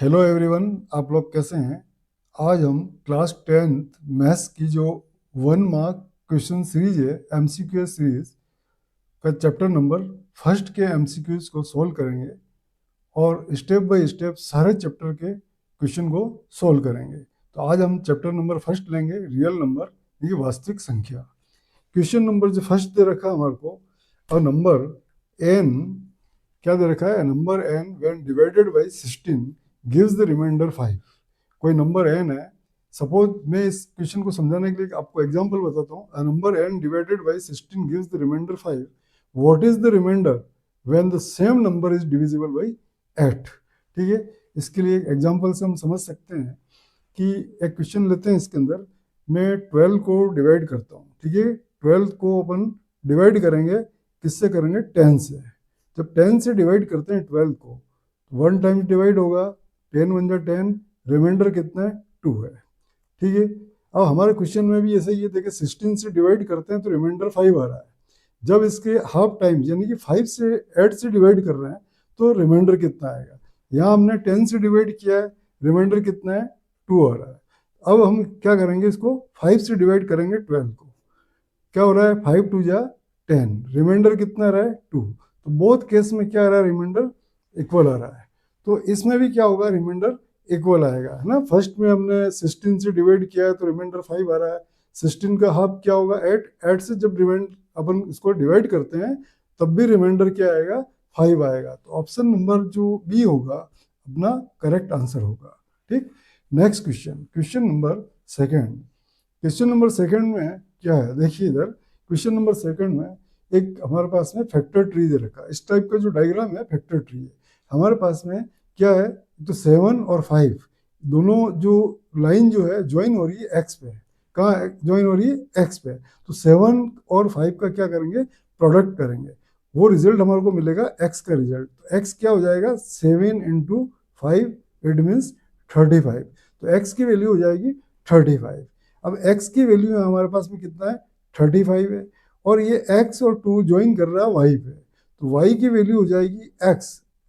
Hello everyone, आप लोग कैसे हैं। आज हम क्लास 10th मैथ्स की जो 1 मार्क क्वेश्चन सीरीज है एमसीक्यू सीरीज का चैप्टर नंबर फर्स्ट के एमसीक्यूज को सॉल्व करेंगे और स्टेप बाय स्टेप सारे चैप्टर के क्वेश्चन को सॉल्व करेंगे। तो आज हम चैप्टर नंबर फर्स्ट लेंगे, रियल नंबर, ये वास्तविक संख्या। क्वेश्चन नंबर जो फर्स्ट दे रखा है हमारे को, और नंबर एन क्या दे रखा है, number n when divided by 16 gives the remainder 5। कोई नंबर एन है, सपोज मैं इस क्वेश्चन को समझाने के लिए आपको एग्जांपल बताता हूँ। A number n divided by 16 gives the remainder 5। What is the remainder when the same number is divisible by 8। ठीक है, इसके लिए एग्जांपल से हम समझ सकते हैं कि एक क्वेश्चन लेते हैं। इसके अंदर मैं 12 को डिवाइड करता हूँ। ठीक है, 12 को अपन डिवाइड करेंगे, किससे करेंगे, 10 से। जब 10 से डिवाइड करते हैं 12 को, 1 टाइम डिवाइड होगा, 10 वन जा 10, रिमाइंडर कितना है, 2 है। ठीक है, अब हमारे क्वेश्चन में भी ऐसे ही है, देखिए 16 से डिवाइड करते हैं तो रिमाइंडर 5 आ रहा है। जब इसके हाफ टाइम यानी कि 5 से 8 से डिवाइड कर रहे हैं तो रिमाइंडर कितना आएगा। यहाँ हमने 10 से डिवाइड किया है, रिमाइंडर कितना है, 2 आ रहा है। अब हम क्या करेंगे, इसको 5 से डिवाइड करेंगे 12 को, क्या हो रहा है, 5 टू जा 10, रिमाइंडर कितना आ रहा है, 2। तो बोथ केस में क्या आ रहा है, रिमाइंडर इक्वल आ रहा है। तो इसमें भी क्या होगा, रिमाइंडर इक्वल आएगा, है ना। फर्स्ट में हमने 16 से डिवाइड किया है तो रिमाइंडर 5 आ रहा है। 16 का हाफ क्या होगा, 8। 8 से जब अपन इसको डिवाइड करते हैं तब भी रिमाइंडर क्या आएगा, 5 आएगा। तो ऑप्शन नंबर जो बी होगा अपना करेक्ट आंसर होगा। ठीक, next question, question number second. Question number second में क्या है, देखिए इधर क्वेश्चन नंबर सेकंड में एक हमारे पास में फैक्टर ट्री दे रखा है। इस टाइप का जो डायग्राम है फैक्टर ट्री है। हमारे पास में क्या है, तो 7 और 5 दोनों जो लाइन जो है ज्वाइन हो रही है एक्स पे। कहाँ ज्वाइन हो रही है, एक्स पे। तो 7 और 5 का क्या करेंगे, प्रोडक्ट करेंगे, वो रिजल्ट हमारे को मिलेगा एक्स का रिजल्ट। तो एक्स क्या हो जाएगा, 7 इंटू 5, इट मीन्स 35। तो एक्स की वैल्यू हो जाएगी 35। अब x की वैल्यू है हमारे पास में कितना है, 35 है, और ये x और 2 ज्वाइन कर रहा है y पे। तो y की वैल्यू हो जाएगी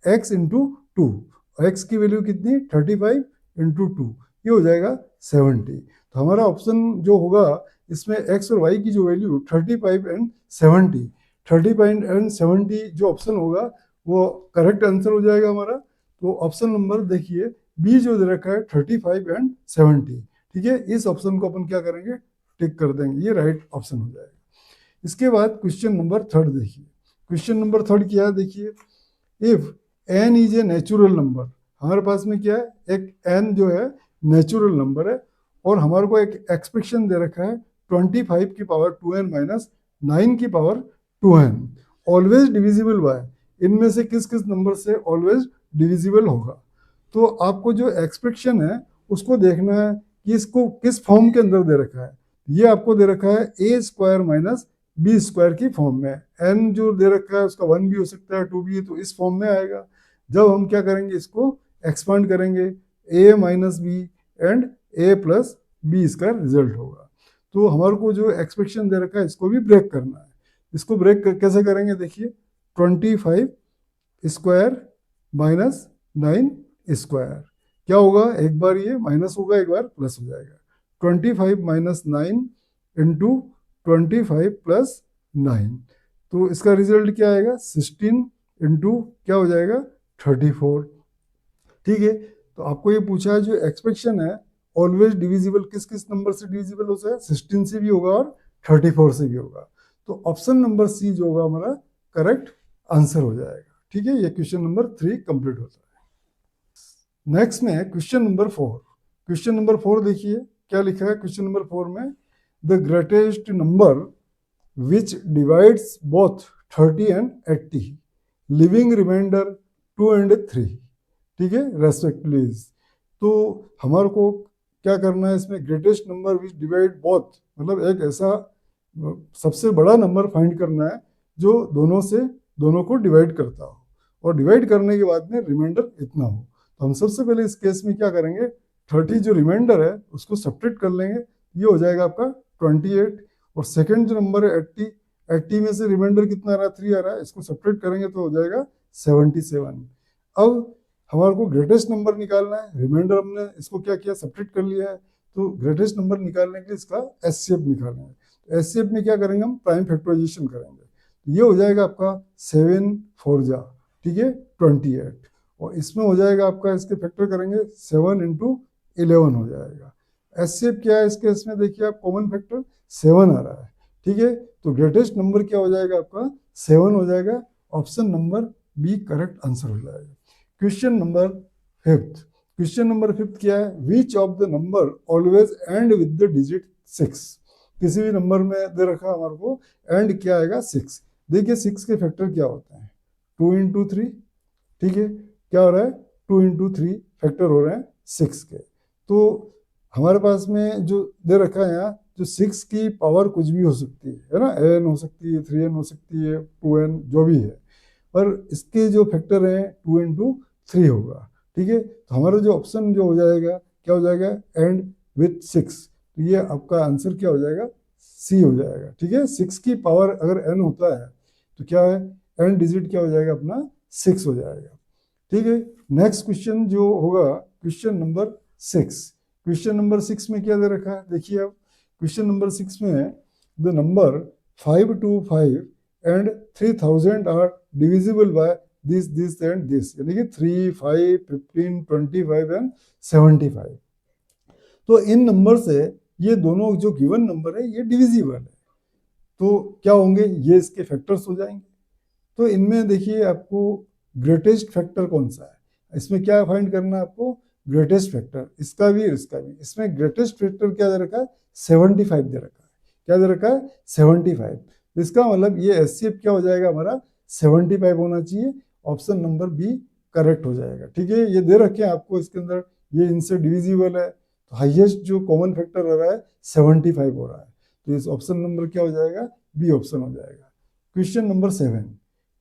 x इंटू 2। x की वैल्यू कितनी, 35 इंटू 2, ये हो जाएगा 70। तो हमारा ऑप्शन जो होगा इसमें x और y की जो वैल्यू 35 एंड 70, 35 एंड 70 जो ऑप्शन होगा वो करेक्ट आंसर हो जाएगा हमारा। तो ऑप्शन नंबर देखिए बी जो दे रखा है 35 एंड 70। ठीक है, इस ऑप्शन को अपन क्या करेंगे, टिक कर देंगे, ये राइट ऑप्शन हो जाएगा। इसके बाद क्वेश्चन नंबर थर्ड देखिए। क्वेश्चन नंबर थर्ड क्या है, देखिए if n is a natural number. हमारे पास में क्या है, एक एन जो है नेचुरल नंबर है, और हमारे को एक एक्सप्रेशन दे रखा है 25 की पावर 2n माइनस 9 की power 2n, always divisible by. इनमें से किस किस नंबर से ऑलवेज डिविजिबल होगा। तो आपको जो एक्सप्रेशन है उसको देखना है कि इसको किस फॉर्म के अंदर दे रखा है। ये आपको दे रखा है ए स्क्वायर माइनस बी स्क्वायर की फॉर्म में। एन जो दे रखा है उसका 1 भी हो सकता है, 2 भी, तो इस फॉर्म में आएगा। जब हम क्या करेंगे, इसको एक्सपांड करेंगे, A minus B and A plus B इसका रिजल्ट होगा। तो हमारे को जो एक्सप्रेशन दे रखा है इसको भी ब्रेक करना है। इसको ब्रेक कैसे करेंगे, देखिए 25 स्क्वायर माइनस 9 स्क्वायर, क्या होगा, एक बार ये माइनस होगा, एक बार प्लस हो जाएगा। 25 माइनस 9 इंटू 25 प्लस 9, तो इसका रिजल्ट क्या आएगा, 16 इंटू क्या हो जाएगा, 34। ठीक है, तो आपको ये पूछा है जो एक्सप्रेशन है ऑलवेज डिविजिबल किस किस नंबर से डिविजिबल हो सकता है, 16 से भी होगा और 34 से भी होगा। तो ऑप्शन नंबर सी जो होगा हमारा करेक्ट आंसर हो जाएगा। ठीक है, ये क्वेश्चन नंबर 3 कंप्लीट होता है। नेक्स्ट में क्वेश्चन नंबर 4। क्वेश्चन नंबर 4 देखिए क्या लिखा है क्वेश्चन नंबर 4 में, the greatest number which divides both 30 and 80, leaving remainder 2 and 3। ठीक है, रेस्पेक्टिवली। तो हमारे को क्या करना है इसमें, ग्रेटेस्ट नंबर विच डिवाइड बोथ, मतलब एक ऐसा सबसे बड़ा नंबर फाइंड करना है जो दोनों को डिवाइड करता हो, और डिवाइड करने के बाद में रिमाइंडर इतना हो। तो हम सबसे पहले इस केस में क्या करेंगे, 30 जो रिमाइंडर है उसको सब्ट्रैक्ट कर लेंगे, ये हो जाएगा आपका 28। और सेकंड जो नंबर है 80, 80 में से रिमाइंडर कितना आ रहा है, 3 आ रहा है, इसको सब्ट्रैक्ट करेंगे तो हो जाएगा 77। अब हमारे को ग्रेटेस्ट नंबर निकालना है, रिमाइंडर हमने इसको क्या किया, सब्ट्रैक्ट कर लिया है, तो ग्रेटेस्ट नंबर निकालने के लिए इसका एचसीएफ निकालना है। तो एचसीएफ में क्या करेंगे, हम प्राइम फैक्टराइजेशन करेंगे, तो ये हो जाएगा आपका 7 4 जा, ठीक है 28, और इसमें हो जाएगा आपका, इसके फैक्टर करेंगे 7 इंटू 11 हो जाएगा। एचसीएफ क्या है इसके, इसमें देखिए आप कॉमन फैक्टर 7 आ रहा है, ठीक है, तो ग्रेटेस्ट नंबर क्या हो जाएगा आपका 7 हो जाएगा, option number B correct answer हो जाएगा। क्वेश्चन नंबर 5, क्वेश्चन नंबर 5 क्या है, which of the number always and with the digit 6, किसी भी नंबर में दे रखा हमारे को एंड क्या आएगा 6। देखिए 6 के फैक्टर क्या होते हैं, 2 इंटू 3, ठीक है, क्या हो रहा है 2 इंटू 3 फैक्टर हो रहे हैं 6 के। तो हमारे पास में जो दे रखा है यहाँ, जो 6 की पावर कुछ भी हो सकती है ना, n हो सकती है, 3n हो सकती है, 2n जो भी है, पर इसके जो फैक्टर हैं 2 इंटू 3 होगा, ठीक है, तो हमारा जो ऑप्शन जो हो जाएगा क्या हो जाएगा, एंड विथ 6, तो ये आपका आंसर क्या हो जाएगा, सी हो जाएगा, ठीक है। 6 की पावर अगर n होता है तो क्या है, n डिजिट क्या हो जाएगा अपना 6 हो जाएगा, ठीक है। नेक्स्ट क्वेश्चन जो होगा क्वेश्चन नंबर 6, क्वेश्चन नंबर 6 में क्या दे रखा है, देखिए अब क्वेश्चन नंबर 6 में the number 525 and 3000 are divisible by this and this, यानी कि 3 5 15 25 एंड 75। तो इन नंबर से ये दोनों जो गिवन नंबर है ये डिविजिबल है, तो क्या होंगे, ये इसके फैक्टर्स हो जाएंगे। तो इनमें देखिए आपको ग्रेटेस्ट फैक्टर कौन सा है, इसमें क्या फाइंड करना है आपको, ग्रेटेस्ट फैक्टर, इसका भी और इसका भी। इसमें ग्रेटेस्ट फैक्टर क्या दे रखा है, 75 दे रखा है, क्या दे रखा है 75। तो इसका मतलब ये एचसीएफ क्या हो जाएगा हमारा 75 होना चाहिए, ऑप्शन नंबर बी करेक्ट हो जाएगा, ठीक है। ये दे रखे हैं आपको इसके अंदर, ये इनसे डिविजिबल है, तो हाईएस्ट जो कॉमन फैक्टर हो रहा है 75 हो रहा है, तो इस ऑप्शन नंबर क्या हो जाएगा, बी ऑप्शन हो जाएगा। क्वेश्चन नंबर 7,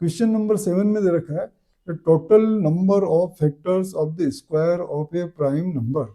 क्वेश्चन नंबर 7 में दे रखा है the total number of factors of the square of A prime number.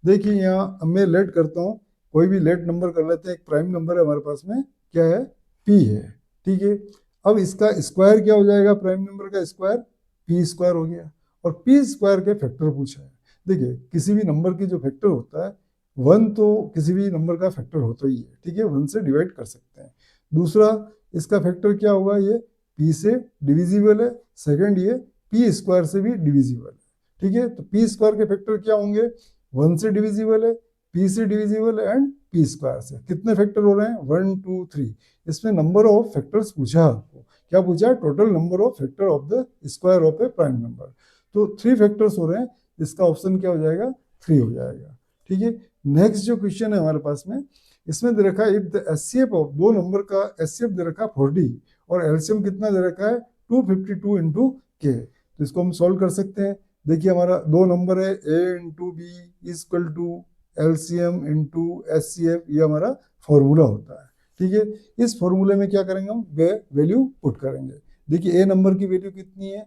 देखिए यहाँ मैं लेट करता हूँ, कोई भी लेट नंबर कर लेते हैं, एक प्राइम नंबर है हमारे पास में, क्या है पी है, ठीक है। अब इसका स्क्वायर क्या हो जाएगा, प्राइम नंबर का स्क्वायर पी स्क्वायर हो गया, और पी स्क्वायर के फैक्टर पूछा है। देखिए किसी भी नंबर की जो फैक्टर होता है 1, तो किसी भी नंबर का फैक्टर होता ही है, ठीक है, 1 से डिवाइड कर सकते हैं। दूसरा इसका फैक्टर क्या होगा, ये पी से डिविजिबल है, सेकंड ये पी स्क्वायर से भी डिविजिबल है, ठीक है। तो पी स्क्वायर के फैक्टर क्या होंगे, 1 से डिविजिबल है, पी से डिविजिबल है, एंड पी स्क्वायर से। कितने फैक्टर हो रहे हैं, 1 2 3। इसमें नंबर ऑफ फैक्टर्स पूछा आपको, क्या पूछा है, total number of factor of the square of A prime number, तो 3 फैक्टर्स हो रहे हैं, इसका ऑप्शन क्या हो जाएगा 3 हो जाएगा, ठीक है। नेक्स्ट जो क्वेश्चन है हमारे पास में, इसमें दे रखा है इफ द एचसीएफ ऑफ दो नंबर का एचसीएफ दे रखा है 40 और एलसीएम कितना दे रखा है 252 इंटू के, तो इसको हम सॉल्व कर सकते हैं। देखिए हमारा दो नंबर है A into B is equal to LCM into HCF, ये हमारा फॉर्मूला होता है, ठीक है। इस फॉर्मूले में क्या करेंगे, हम वैल्यू पुट करेंगे। देखिए ए नंबर की वैल्यू कितनी है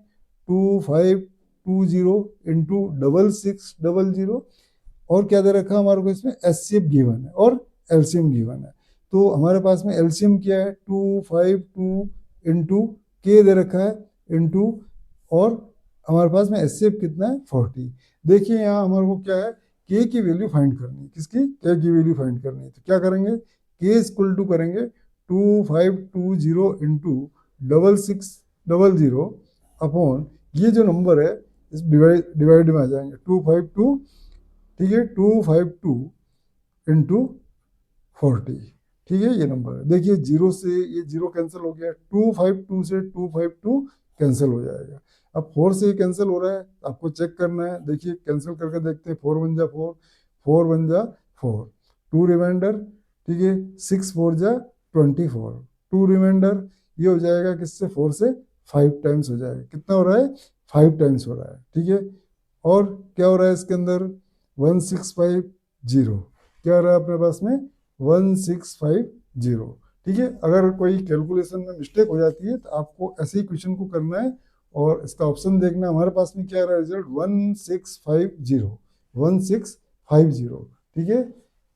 2520 इंटू 6600, और क्या दे रखा है हमारे को, इसमें एचसीएफ गिवन है और एलसीएम गिवन है। तो हमारे पास में एलसीएम क्या है 252 इंटू के दे रखा है इंटू, और हमारे पास में एचसीएफ कितना है 40। देखिए यहाँ हमारे को क्या है, के की वैल्यू फाइंड करनी है, किसकी, के की वैल्यू फाइंड करनी है, तो क्या करेंगे, के इक्वल टू करेंगे 2520 इंटू 6600 अपॉन ये जो नंबर है इस डिवाइड में आ जाएंगे 252, ठीक है 252 इंटू 40, ठीक है, ये नंबर है। देखिए जीरो से ये जीरो कैंसिल हो गया, 252 से 252 कैंसिल हो जाएगा। अब 4 से कैंसिल हो रहा है, आपको चेक करना है, देखिए कैंसिल करके देखते हैं, 4 1 जा 4, 4 1 जा 4, 2 रिमाइंडर, ठीक है 6 4 जा 24, 2 रिमाइंडर, ये हो जाएगा किससे 4 से 5 टाइम्स हो जाएगा, कितना हो रहा है 5 टाइम्स हो रहा है, ठीक है। और क्या हो रहा है इसके अंदर 1650, क्या हो रहा है अपने पास में 1650, ठीक है। अगर कोई कैलकुलेशन में मिस्टेक हो जाती है तो आपको ऐसे ही क्वेश्चन को करना है, और इसका ऑप्शन देखना हमारे पास में क्या आ रहा है रिजल्ट 1650, 1650, ठीक है।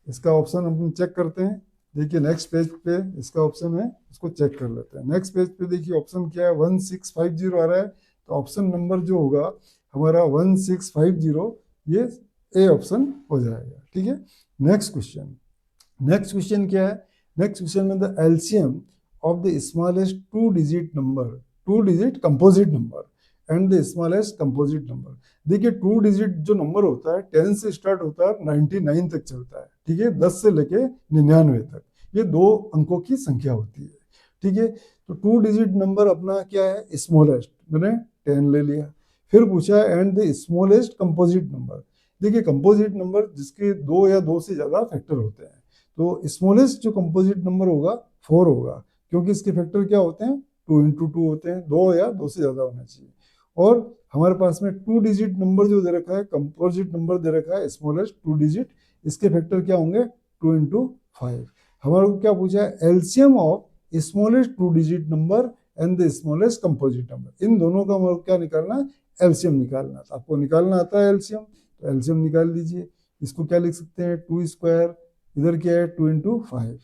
इसका ऑप्शन हम चेक करते हैं। देखिए नेक्स्ट पेज पे इसका ऑप्शन है, उसको चेक कर लेते हैं। नेक्स्ट पेज पे देखिए ऑप्शन क्या है 1650 आ रहा है, तो ऑप्शन नंबर जो होगा हमारा 1650, ये ए ऑप्शन हो जाएगा। ठीक है, नेक्स्ट क्वेश्चन क्या है? नेक्स्ट क्वेश्चन में the LCM of the smallest two digit composite number and the smallest composite number. देखिए, 2 डिजिट जो नंबर होता है 10 से स्टार्ट होता है, 99 तक चलता है। ठीक है, 10 से लेके 99 तक, ये 2 अंकों की संख्या होती है। ठीक है, तो 2 डिजिट नंबर अपना क्या है? स्मॉलेस्ट, मैंने 10 ले लिया। फिर पूछा and the smallest composite number. देखिए, कंपोजिट नंबर जिसके 2 या 2 से ज्यादा फैक्टर होते हैं, तो स्मॉलेस्ट जो कंपोजिट नंबर होगा 4 होगा, क्योंकि इसके फैक्टर क्या होते हैं? 2 इंटू 2 होते हैं, 2 या 2 से ज्यादा होना चाहिए। और हमारे पास में 2 डिजिट नंबर जो दे रखा है, कंपोजिट नंबर दे रखा है स्मॉलेस्ट 2 डिजिट, इसके फैक्टर क्या होंगे? 2 इंटू 5। हमारे को क्या पूछा है? LCM of smallest 2 digit number and the smallest composite number. इन दोनों का हमारे को क्या निकालना है? एलसीएम निकालना। तो आपको निकालना आता है एलसीएम, तो एलसीएम निकाल लीजिए। इसको क्या लिख सकते हैं? 2 स्क्वायर, इधर क्या है? 2 इंटू 5,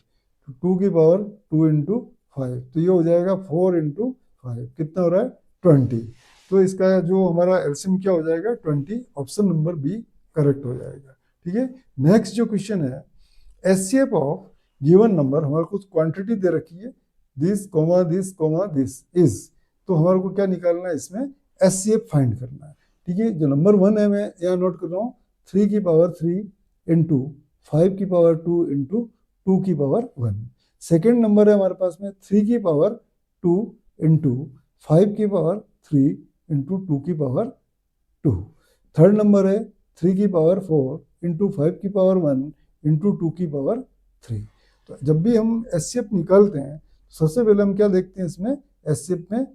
तो 2 की पावर 2 इंटू 5, तो ये हो जाएगा 4 इंटू 5, कितना हो रहा है? 20। तो इसका जो हमारा एलसीएम क्या हो जाएगा? 20। ऑप्शन नंबर बी करेक्ट हो जाएगा। ठीक है, नेक्स्ट जो क्वेश्चन है, एचसीएफ ऑफ गिवन नंबर, हमारे को क्वांटिटी दे रखी है, दिस कोमा दिस इज, तो हमारे को क्या निकालना है? इसमें एचसीएफ फाइंड करना है। ठीक है, जो नंबर 1 है मैं यहाँ नोट कर रहा हूँ, 3 की पावर 3 इंटू 5 की पावर 2 इंटू 2 की पावर 1। सेकेंड नंबर है हमारे पास में 3 की पावर 2 इंटू 5 की पावर 3 इंटू 2 की पावर 2। थर्ड नंबर है 3 की पावर 4 इंटू 5 की पावर 1 इंटू 2 की पावर 3। तो जब भी हम एचसीएफ निकालते हैं, सबसे पहले हम क्या देखते हैं? इसमें एचसीएफ में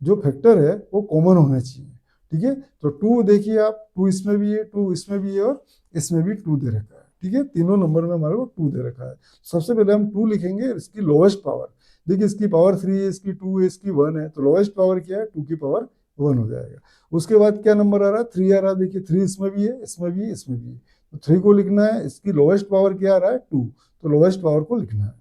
जो फैक्टर है वो कॉमन होना चाहिए। ठीक है, तो 2 देखिए आप, 2 इसमें भी है, 2 इसमें भी है, और इसमें भी 2 दे रखा है। ठीक है, तीनों नंबर में हमारे को 2 दे रखा है। सबसे पहले हम 2 लिखेंगे, इसकी लोवेस्ट पावर। देखिए, इसकी पावर 3 है, इसकी 2 है, इसकी 1 है, तो लोवेस्ट पावर क्या है? 2 की पावर 1 हो जाएगा। उसके बाद क्या नंबर आ रहा है? 3 आ रहा है। देखिए, 3 इसमें भी है, इसमें भी है, इसमें भी है, तो 3 को लिखना है। इसकी लोवेस्ट पावर क्या आ रहा है? 2, तो लोवेस्ट पावर को लिखना है।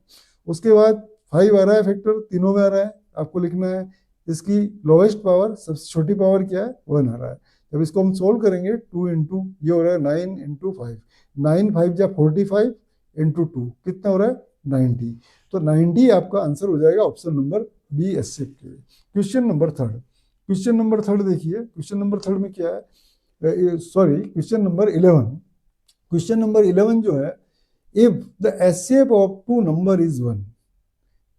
उसके बाद 5 आ रहा है, फैक्टर तीनों में आ रहा है, आपको लिखना है। इसकी लोवेस्ट पावर, सबसे छोटी पावर क्या है? 1 आ रहा है। जब इसको हम सोल्व करेंगे, 2 इंटू ये हो रहा है 9 इंटू 5, 9 5 जा 45 इंटू 2, कितना हो रहा है? 90। तो 90 आपका आंसर हो जाएगा ऑप्शन नंबर बी एचसीएफ के लिए। क्वेश्चन नंबर थर्ड देखिए, क्वेश्चन नंबर थर्ड में क्या है? Sorry, question number 11। Question number 11 जो है, if the HCF of 2 number is 1,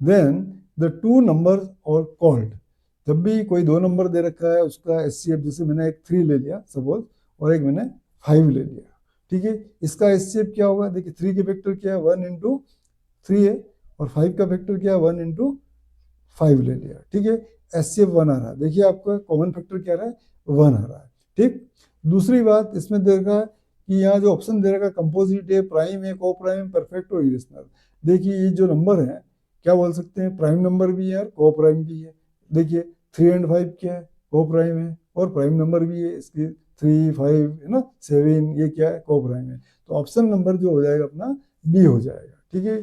then the 2 number are called. जब भी कोई 2 नंबर दे रखा है, उसका एचसीएफ, जैसे मैंने एक 3 ले लिया सपोज, और एक मैंने 5 ले लिया। ठीक है, इसका एचसीएफ क्या होगा? देखिए, 3 के फैक्टर क्या है? 1 इंटू 3 है, और 5 का फैक्टर क्या है? 1 इंटू 5 ले लिया। ठीक है, एचसीएफ 1 आ रहा है। देखिए, आपका कॉमन फैक्टर क्या आ रहा है? 1 आ रहा है। ठीक, दूसरी बात इसमें दे रखा है कि यहाँ जो ऑप्शन दे रखा है, कंपोजिट है, प्राइम है, को प्राइम, परफेक्ट और इरेशनल। देखिए, ये जो नंबर है, क्या बोल सकते हैं? प्राइम नंबर भी है और को प्राइम भी है। देखिए, 3 एंड 5 क्या है? को प्राइम है, और प्राइम नंबर भी है इसकी, 3 5 है ना, 7, ये क्या है? को प्राइम है। तो ऑप्शन नंबर जो हो जाएगा अपना बी हो जाएगा। ठीक है,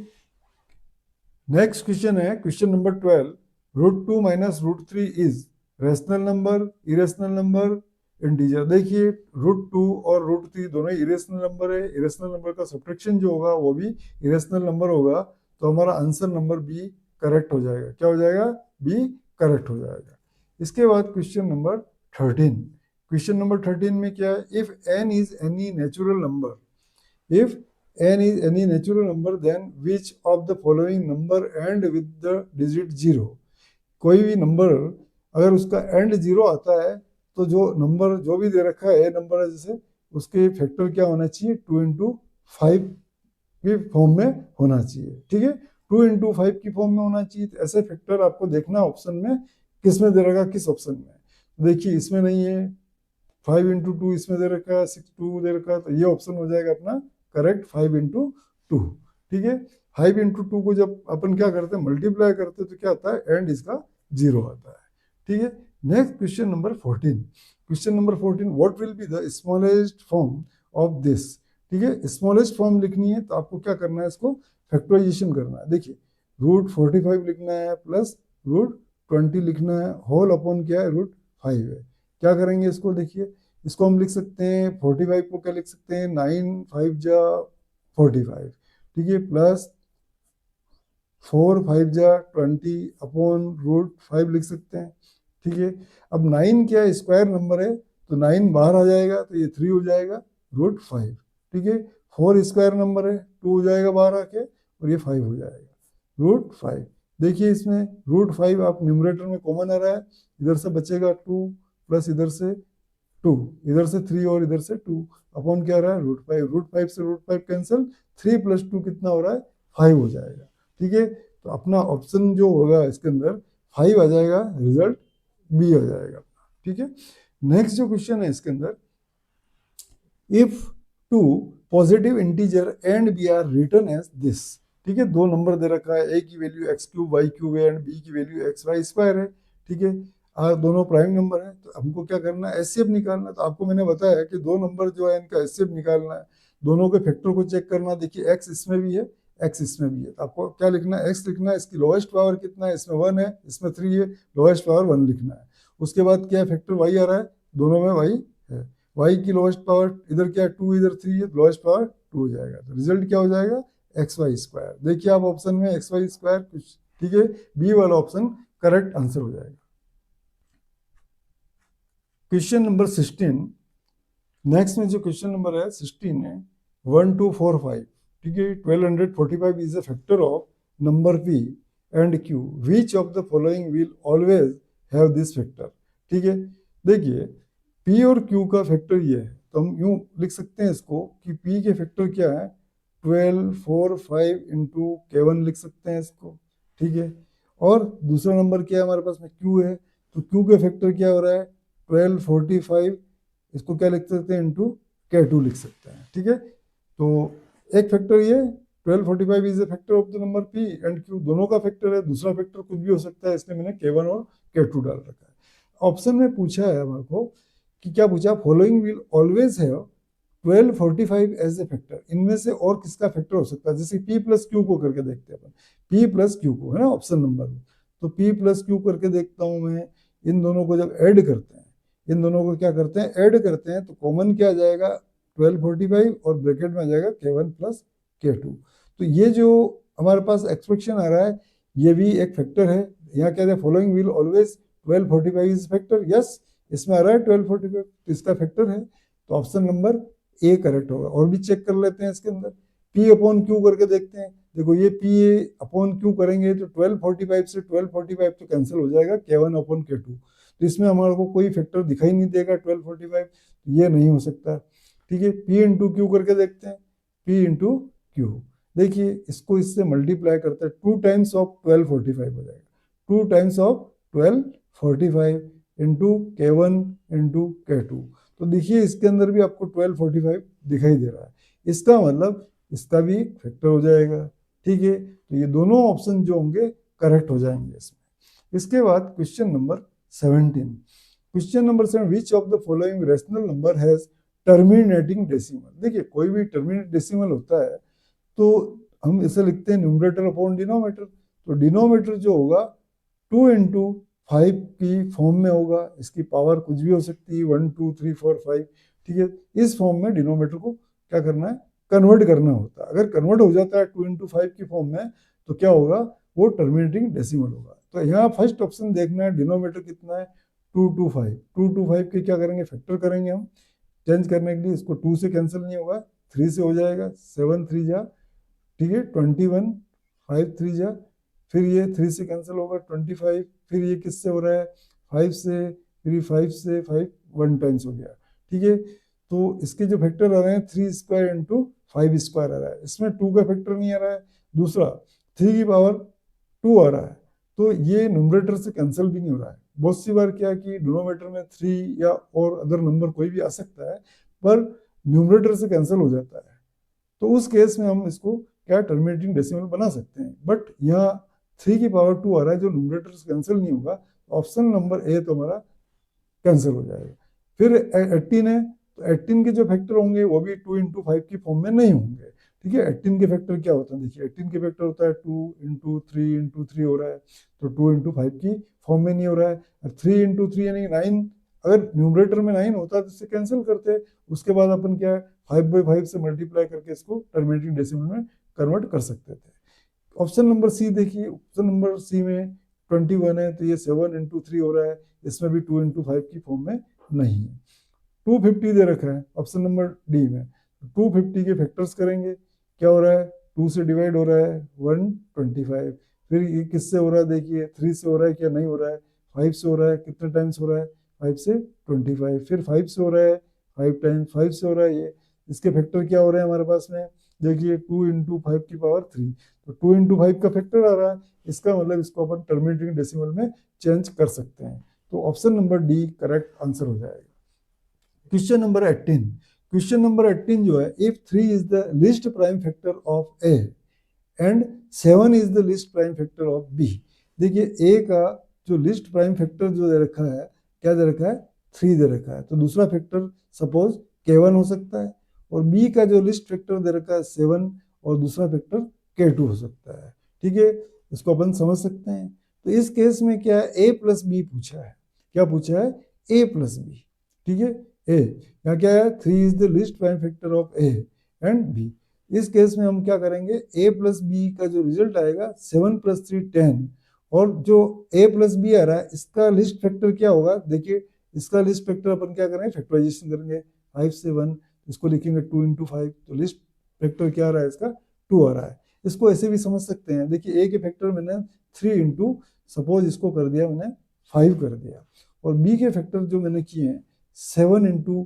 नेक्स्ट क्वेश्चन है question number 12। √2 minus √3 is rational number, irrational number, integer. देखिए, √2 और √3 दोनों इरेशनल नंबर है। इरेशनल नंबर का सब्ट्रैक्शन जो होगा वो भी इरेशनल नंबर होगा, तो हमारा आंसर नंबर बी करेक्ट हो जाएगा। क्या हो जाएगा? बी करेक्ट हो जाएगा। इसके बाद क्वेश्चन नंबर 13। क्वेश्चन नंबर 13 में क्या है? If n is any natural number, if n is any natural number, then which of the following number end with the digit 0? कोई भी नंबर अगर उसका एंड 0 आता है, तो जो नंबर जो भी दे रखा है, ए नंबर है जैसे, उसके फैक्टर क्या होना चाहिए? 2 इंटू 5 की फॉर्म में होना चाहिए। ठीक है, 2 इंटू 5 की फॉर्म में होना चाहिए। तो ऐसे फैक्टर आपको देखना ऑप्शन में किस में दे रखा, किस ऑप्शन में। देखिए, इसमें नहीं है, 5 इंटू 2 इसमें दे रखा है, 6 2 दे रखा है, तो ये ऑप्शन हो जाएगा अपना करेक्ट, 5 इंटू 2। ठीक है, 5 इंटू 2 को जब अपन क्या करते हैं? मल्टीप्लाई करते हैं, तो क्या आता है? एंड इसका 0 आता है। ठीक है, next question number 14। Question number 14, what will be the smallest form of this? ठीक है, स्मॉलेस्ट फॉर्म लिखनी है, तो आपको क्या करना है? इसको फैक्टराइजेशन करना है। देखिए, √45 लिखना है, प्लस √20 लिखना है, होल अपॉन क्या है? √5 है। क्या करेंगे इसको? देखिए, इसको हम लिख सकते हैं 45 को क्या लिख सकते हैं 9 5 जा 45, ठीक है, प्लस 4 5 जा 20 अपॉन रूट 5 लिख सकते हैं, ठीक है। अब 9 क्या है, स्क्वायर नंबर है, तो 9 बाहर आ जाएगा तो ये 3 हो जाएगा रूट 5, ठीक है। 4 स्क्वायर नंबर है, 2 हो जाएगा बाहर आके और ये 5 हो जाएगा रूट 5। देखिए इसमें रूट 5 आप न्यूमरेटर में कॉमन आ रहा है, इधर से बचेगा 2 प्लस इधर से 2, इधर से 3 और इधर से 2 अपॉन क्या रहा है रूट 5, रूट 5 से रूट 5 कैंसिल, 3 प्लस 2 कितना हो रहा है 5 हो जाएगा, ठीक है। तो अपना ऑप्शन जो होगा इसके अंदर 5 आ जाएगा, रिजल्ट बी आ जाएगा, ठीक है। नेक्स्ट जो क्वेश्चन है इसके अंदर, if two positive integer and B are written as this, ठीक है, दो नंबर दे रखा है, ए की value x cube y cube है एंड बी की वैल्यू एक्स वाई स्क्वायर है, ठीक है। दोनों प्राइम नंबर है, तो हमको क्या करना है, एचसीएफ निकालना है। तो आपको मैंने बताया कि दो नंबर जो है इनका एचसीएफ निकालना है, दोनों के फैक्टर को चेक करना। देखिए एक्स इसमें भी है, एक्स इसमें भी है, तो आपको क्या लिखना है, एक्स लिखना है, इसकी लोएस्ट पावर कितना है, इसमें 1 है, इसमें 3 है, लोएस्ट पावर 1 लिखना है। उसके बाद क्या है, फैक्टर वाई आ रहा है, दोनों में वाई है, वाई की लोएस्ट पावर इधर क्या है 2, इधर 3 है, लोएस्ट पावर 2 हो जाएगा, तो रिजल्ट क्या हो जाएगा एक्स वाई स्क्वायर। देखिए आप ऑप्शन में एक्स वाई स्क्वायर कुछ, ठीक है, बी वाला ऑप्शन करेक्ट आंसर हो जाएगा। क्वेश्चन नंबर 16, नेक्स्ट में जो क्वेश्चन नंबर है 16 है 1 2 4 5, ठीक है। 1245 is a factor of number P and Q, which of the following will always have this factor, ठीक है। देखिए पी और क्यू का फैक्टर ये है, तो हम यूं लिख सकते हैं इसको कि पी के फैक्टर क्या है 12 4 5 इंटू K1 लिख सकते हैं इसको, ठीक है। और दूसरा नंबर क्या है हमारे पास में क्यू है, तो क्यू के फैक्टर क्या हो रहा है 12 45, इसको क्या लिख सकते हैं इंटू K2 लिख सकते हैं, ठीक है। तो एक फैक्टर ये 1245 is a factor of the number P and Q, दोनों का फैक्टर है, दूसरा फैक्टर कुछ भी हो सकता है, इसलिए मैंने K1 और K2 डाल रखा है। ऑप्शन में पूछा है हमारे को कि क्या पूछा, following will always have 1245 as a factor, इनमें से और किसका फैक्टर हो सकता है, जैसे P प्लस क्यू को करके देखते हैं अपन, P प्लस क्यू को है ना ऑप्शन नंबर में, तो P प्लस क्यू करके देखता हूं मैं, इन दोनों को जब ऐड करते हैं, इन दोनों को क्या करते हैं ऐड करते हैं, तो कॉमन क्या आ जाएगा 1245 और ब्रैकेट में आ जाएगा K1 प्लस K2। तो ये जो हमारे पास एक्सप्रेशन आ रहा है ये भी एक फैक्टर है। यहाँ क्या है, following will always 1245 is factor, yes इसमें आ रहा है 1245, तो इसका फैक्टर है, तो ऑप्शन नंबर ए करेक्ट होगा। और भी चेक कर लेते हैं इसके अंदर, पी अपॉन क्यू करके देखते हैं। देखो ये पी अपॉन क्यू करेंगे तो 1245 से 1245 तो कैंसिल हो जाएगा, K1 अपॉन K2, तो इसमें हमारे को कोई फैक्टर दिखाई नहीं देगा 1245, ये नहीं हो सकता, ठीक है। पी इंटू क्यू करके देखते हैं, पी इंटू क्यू, देखिए इसको इससे मल्टीप्लाई करते हैं, 2 टाइम्स ऑफ 1245 हो जाएगा, 2 times of 1245 into K1 into K2, तो देखिए इसके अंदर भी आपको 1245 दिखाई दे रहा है, इसका मतलब इसका भी फैक्टर हो जाएगा, ठीक है। तो ये दोनों ऑप्शन जो होंगे करेक्ट हो जाएंगे इसमें। इसके बाद question number 17, question number 7, which of the following rational number has terminating decimal. देखिए कोई भी टर्मिनेट डेसिमल होता है तो हम इसे लिखते हैं न्यूमरेटर अपॉन डिनोमीटर, तो डिनोमीटर जो होगा 2 इंटू 5 की फॉर्म में होगा, इसकी पावर कुछ भी हो सकती है 1 2 3 4 5, ठीक है। इस फॉर्म में डिनोमीटर को क्या करना है कन्वर्ट करना होता है, अगर कन्वर्ट हो जाता है 2 इंटू 5 की फॉर्म में तो क्या होगा वो टर्मिनेटिंग डेसिमल होगा। तो यहाँ फर्स्ट ऑप्शन देखना है डिनोमीटर कितना है 2 2 5, 2 2 5 के क्या करेंगे फैक्टर करेंगे हम, चेंज करने के लिए इसको 2 से कैंसिल नहीं होगा 3 से हो जाएगा, 7 3 जा, ठीक है 21, 5 3 जा, फिर ये 3 से कैंसिल होगा 25, फिर ये किससे हो रहा है 5 से, फिर 5 से 5 1 टाइम्स हो गया, ठीक है। तो इसके जो फैक्टर आ रहे हैं 3 स्क्वायर इंटू 5 स्क्वायर आ रहा है, इसमें 2 का फैक्टर नहीं आ रहा है, दूसरा 3 की पावर 2 आ रहा है, तो ये न्यूमरेटर से कैंसिल भी नहीं हो रहा है। बहुत सी बार क्या कि डिनोमिनेटर में 3 या और अदर नंबर कोई भी आ सकता है पर न्यूमरेटर से कैंसिल हो जाता है, तो उस केस में हम इसको क्या टर्मिनेटिंग डेसिमल बना सकते हैं, बट यहाँ 3 की पावर 2 आ रहा है जो न्यूमरेटर से कैंसिल नहीं होगा, ऑप्शन नंबर ए तो हमारा कैंसिल हो जाएगा। फिर 18 है, तो 18 के जो फैक्टर होंगे वो भी 2 इंटू 5 की फॉर्म में नहीं होंगे, ठीक है। 18 के फैक्टर क्या होता है, देखिए 18 के फैक्टर होता है 2 इंटू 3 इंटू 3 हो रहा है, तो 2 इंटू 5 की फॉर्म में नहीं हो रहा है, 3 इंटू 3 यानी 9 अगर न्यूमरेटर में 9 होता तो इससे कैंसिल करते, उसके बाद अपन क्या है 5/5 से मल्टीप्लाई करके इसको टर्मिनेटिंग डेसिमल में कन्वर्ट कर सकते थे। ऑप्शन नंबर सी देखिए, ऑप्शन नंबर सी में 21 है तो ये 7 × 3 हो रहा है, इसमें भी 2 × 5 की फॉर्म में नहीं है। 250 दे रखा है ऑप्शन नंबर डी में, 250 के फैक्टर्स करेंगे, क्या हो रहा है 2 से डिवाइड हो रहा है 125, फिर ये किससे हो रहा है देखिए 3 से हो रहा है क्या नहीं हो रहा है, 5 से हो रहा है, कितने टाइम्स हो रहा है 5 से 25, फिर 5 से हो रहा है 5 टाइम्स, 5 से हो रहा है ये, इसके फैक्टर क्या हो रहे हैं हमारे पास में देखिए 2 × 5⁵, तो 2 × 5 का फैक्टर आ रहा है, इसका मतलब इसको अपन टर्मिनेटिंग डेसिमल में चेंज कर सकते हैं, तो option number D correct answer हो जाएगा। क्वेश्चन नंबर 18, क्वेश्चन नंबर 18 जो है, if 3 is the least prime factor of A and 7 is the least prime factor of B. देखिए ए का जो लीस्ट प्राइम फैक्टर जो दे रखा है, क्या दे रखा है 3 दे रखा है, तो दूसरा फैक्टर सपोज K1 हो सकता है, और बी का जो लिस्ट फैक्टर दे रखा है 7 और दूसरा फैक्टर K2 हो सकता है, ठीक है, इसको अपन समझ सकते हैं। तो इस केस में क्या है a प्लस बी पूछा है, क्या पूछा है a प्लस बी, ठीक है, a यहाँ क्या है 3 is the list prime factor of a and b। इस केस में हम क्या करेंगे a प्लस बी का जो रिजल्ट आएगा 7 + 3 10, और जो a प्लस बी आ रहा है इसका लिस्ट फैक्टर क्या होगा देखिए, इसका लिस्ट फैक्टर अपन क्या करेंगे फैक्टराइजेशन करेंगे 5 से 1, इसको लिखेंगे 2 × 5, तो लिस्ट फैक्टर क्या आ रहा है इसका 2 आ रहा है। इसको ऐसे भी समझ सकते हैं, देखिए a के फैक्टर मैंने 3 × सपोज इसको कर दिया मैंने 5 कर दिया, और b के फैक्टर जो मैंने किए हैं 7 ×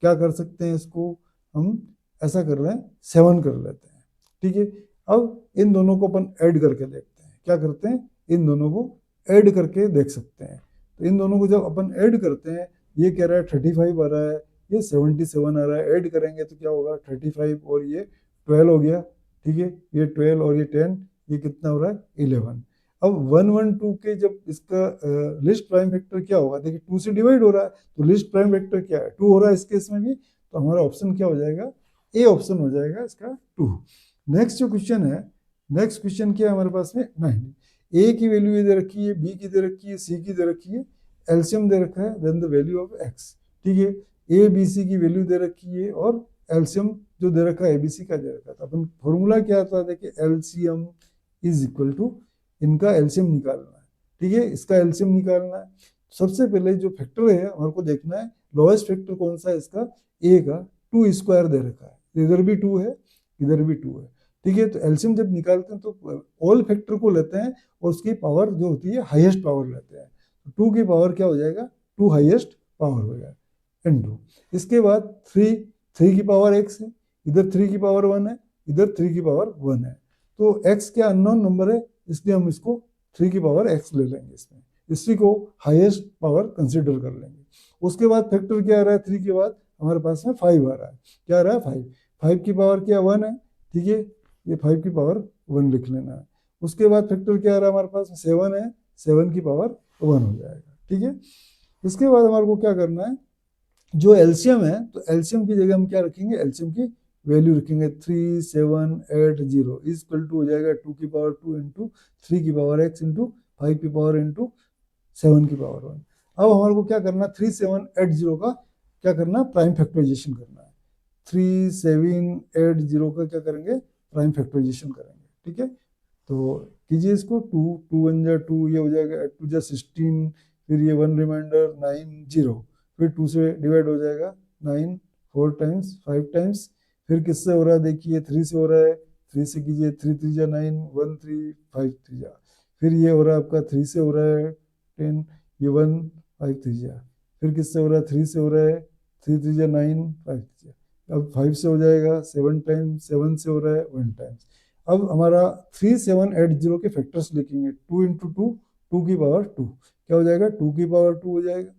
क्या कर सकते हैं, इसको हम ऐसा कर रहे हैं 7 कर लेते हैं, ठीक है। अब इन दोनों को अपन ऐड करके देखते हैं, क्या करते हैं इन दोनों को ऐड करके देख सकते हैं, तो इन दोनों को जब अपन ऐड करते हैं, ये कह रहा है 35 आ रहा है, ये 77 आ रहा है, ऐड करेंगे तो क्या होगा 35 और ये 12 हो गया, ठीक है, ये 12 और ये 10, ये कितना हो रहा है 11। अब 112 के जब इसका लिस्ट प्राइम फैक्टर क्या होगा देखिए 2 से डिवाइड हो रहा है, तो लिस्ट प्राइम फैक्टर क्या है 2 हो रहा है इस केस में भी, तो हमारा ऑप्शन क्या हो जाएगा ए ऑप्शन हो जाएगा इसका 2। नेक्स्ट जो क्वेश्चन है, नेक्स्ट क्वेश्चन क्या है हमारे पास में 9, ए की वैल्यू ये दे रखी है, बी की दे रखी है, सी की दे रखी है, एलसीएम दे रखा है, then the value of x, ठीक है, ए बी सी की वैल्यू दे रखी है और एलसीएम जो दे रखा है एबीसी का दे रखा था, अपन फॉर्मूला क्या आता है देखिए एलसीएम इज इक्वल टू, इनका एलसीएम निकालना है, ठीक है, इसका एलसीएम निकालना है। सबसे पहले जो फैक्टर है हमारे को देखना है लोएस्ट फैक्टर कौन सा है इसका, ए का 2² दे रखा है, इधर भी 2 है इधर भी 2 है, ठीक है, तो एलसीएम जब निकालते हैं तो ऑल फैक्टर को लेते हैं और उसकी पावर जो होती है हाईएस्ट पावर लेते हैं, तो 2 की पावर क्या हो जाएगा 2 हाईएस्ट पावर हो जाएगा इनटू, इसके बाद 3 की पावर x है, इधर 3 की पावर 1 है, इधर 3 की पावर 1 है, तो x क्या अननोन नंबर है, इसलिए हम इसको 3 की पावर x ले लेंगे, इसमें इसी को हाईएस्ट पावर कंसिडर कर लेंगे। उसके बाद फैक्टर क्या आ रहा है 3 के बाद हमारे पास में 5 आ रहा है, क्या आ रहा है 5 की पावर क्या 1 है, ठीक है, ये 5 की पावर 1 लिख लेना है। उसके बाद फैक्टर क्या आ रहा है हमारे पास 7 है, 7 की पावर 1 हो जाएगा, ठीक है। इसके बाद हमारे को क्या करना है, जो एलसीएम है तो एलसीएम की जगह हम क्या रखेंगे एलसीएम की वैल्यू रखेंगे 3780 इज इक्वल टू हो जाएगा 2 की पावर 2 इंटू 3 की पावर x इंटू 5 की पावर इंटू 7 की पावर 1। अब हमारे को क्या करना 3780 का क्या करना प्राइम फैक्टराइजेशन करना है, 3780 का क्या करेंगे प्राइम फैक्टराइजेशन करेंगे, ठीक है, तो कीजिए इसको 2 1 जा 2, ये हो जाएगा 2 जा 16, फिर ये 1 रिमाइंडर 9 0, फिर 2 से डिवाइड हो जाएगा 9 4 टाइम्स 5 टाइम्स, फिर किससे हो रहा है देखिए 3 से हो रहा है, 3 से कीजिए 3 3 जा 9 1 3 5 3 जा, फिर ये हो रहा है आपका 3 से हो रहा है 10, ये 1 5 3 जा, फिर किससे हो रहा है 3 से हो रहा है 3 3 जा 9 5 3 जा, अब 5 से हो जाएगा 7 टाइम्स, 7 से हो रहा है 1 टाइम्स। अब हमारा 3780 के फैक्टर्स लिखेंगे 2 इंटू 2 2 की पावर 2, क्या हो जाएगा 2 की पावर 2 हो जाएगा।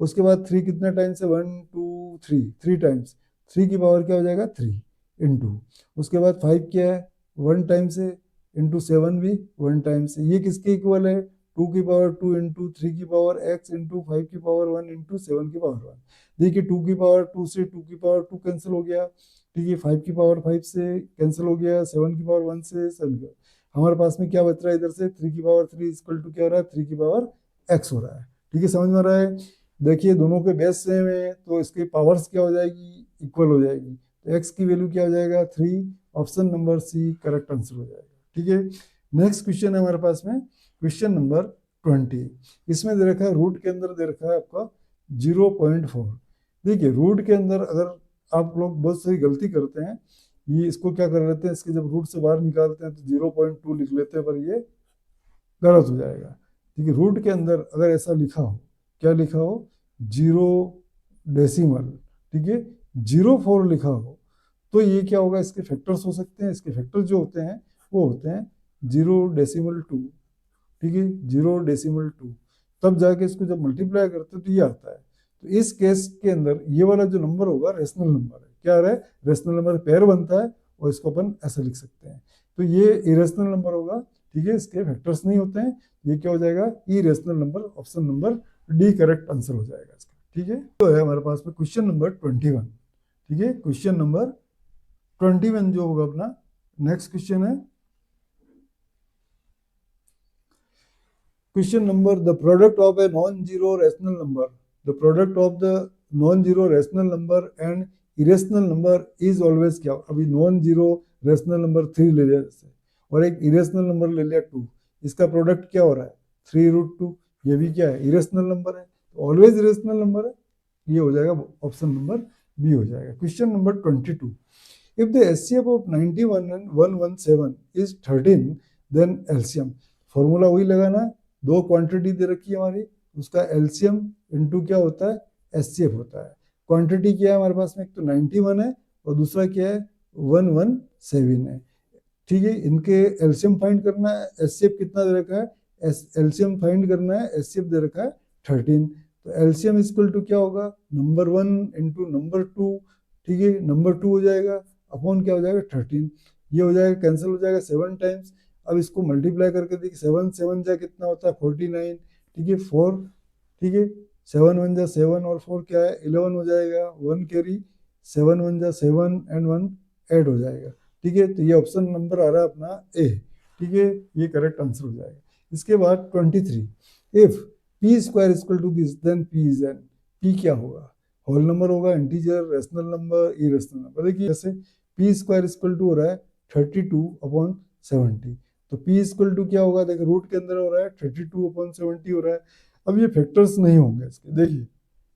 उसके बाद 3 कितने टाइम्स है 1 2 3 3 टाइम्स, 3 की पावर क्या हो जाएगा 3 इंटू, उसके बाद 5 क्या है 1 टाइम्स है, इंटू 7 भी 1 टाइम्स है, ये किसके इक्वल है 2 की पावर 2 इंटू 3 की पावर x इंटू 5 की पावर 1 इंटू 7 की पावर 1। देखिए 2 की पावर 2 से 2 की पावर 2 कैंसिल हो गया, ठीक है, 5 की पावर 5 से कैंसिल हो गया, 7 की पावर 1 से 7 की, हमारे पास में क्या बच रहा है इधर से 3 की पावर 3 इक्वल टू क्या हो रहा है 3 की पावर x हो रहा है, ठीक है, समझ में आ रहा है। देखिए दोनों के बेस सेम है तो इसकी पावर्स क्या हो जाएगी, इक्वल हो जाएगी। तो x की वैल्यू क्या हो जाएगा 3, option number C correct answer हो जाएगा। ठीक है, नेक्स्ट क्वेश्चन है हमारे पास में क्वेश्चन नंबर 20। इसमें दे रखा है रूट के अंदर दे रखा है आपका 0.4। देखिए रूट के अंदर अगर आप लोग बहुत सारी गलती करते हैं, ये इसको क्या कर लेते हैं, इसके जब रूट से बाहर निकालते हैं तो 0.2 लिख लेते हैं, पर ये गलत हो जाएगा। ठीक है, रूट के अंदर अगर ऐसा लिखा हो, क्या लिखा हो, 0 डेसिमल, ठीक है, 0.4 लिखा हो, तो ये क्या होगा, इसके फैक्टर्स हो सकते हैं। इसके फैक्टर्स जो होते हैं वो होते हैं 0.2, ठीक है, 0.2। तब जाके इसको जब मल्टीप्लाई करते हैं तो ये आता है। तो इस केस के अंदर ये वाला जो नंबर होगा रेशनल नंबर है। क्या आ रहा है, रेशनल नंबर पेयर बनता है और इसको अपन ऐसे लिख सकते हैं। तो ये इरेशनल नंबर होगा, ठीक है, इसके फैक्टर्स नहीं होते हैं। ये क्या हो जाएगा, irrational number, option number D correct answer हो जाएगा इसका। ठीक है, तो है हमारे पास में क्वेश्चन नंबर 21। ठीक है, क्वेश्चन नंबर 21 जो होगा अपना नेक्स्ट क्वेश्चन है question number the product of a non zero rational number, the product of the non zero rational number and irrational number is always क्या। अभी नॉन जीरो रेशनल नंबर 3 ले लिया जैसे, और एक इरेशनल नंबर ले लिया 2, इसका प्रोडक्ट क्या हो रहा है 3√2। ये भी क्या है, इरेशनल नंबर है, तो ऑलवेज इरेशनल नंबर है। ये हो जाएगा ऑप्शन नंबर बी हो जाएगा। Question number 22, if the HCF of 91 and 117 is 13 then LCM. Formula वही लगाना, दो क्वांटिटी दे रखी है हमारी, उसका एलसीएम इनटू क्या होता है, एचसीएफ होता है। क्वांटिटी क्या है हमारे पास में, एक तो 91 है और दूसरा क्या है 117 है। ठीक है, इनके एलसीएम फाइंड करना है, एचसीएफ कितना दे रखा है, एलसीएम फाइंड करना है, एचसीएफ दे रखा है 13। तो एलसीएम इक्वल टू क्या होगा, नंबर 1 इंटू नंबर 2, ठीक है, नंबर 2 हो जाएगा अपॉन क्या हो जाएगा 13। ये हो जाएगा, कैंसिल हो जाएगा 7 टाइम्स। अब इसको मल्टीप्लाई करके देखिए, 7 7 जा कितना होता है 49, ठीक है 4, ठीक है 7 1 जा 7 और 4 क्या है 11 हो जाएगा, 1 कैरी, 7 1 जा 7 एंड 1 ऐड हो जाएगा। ठीक है, तो ये ऑप्शन नंबर आ रहा है अपना ए। ठीक है, ये करेक्ट आंसर हो जाएगा। इसके बाद 23, if p square equal to this then p is n. P क्या होगा, होल नंबर होगा, integer, rational number, irrational number. देखिए जैसे पी स्क्वायर इक्वल टू हो रहा है 32/70, तो पी इक्वल टू क्या होगा, देखिए रूट के अंदर हो रहा है 32/70 हो रहा है। अब ये फैक्टर्स नहीं होंगे इसके, देखिए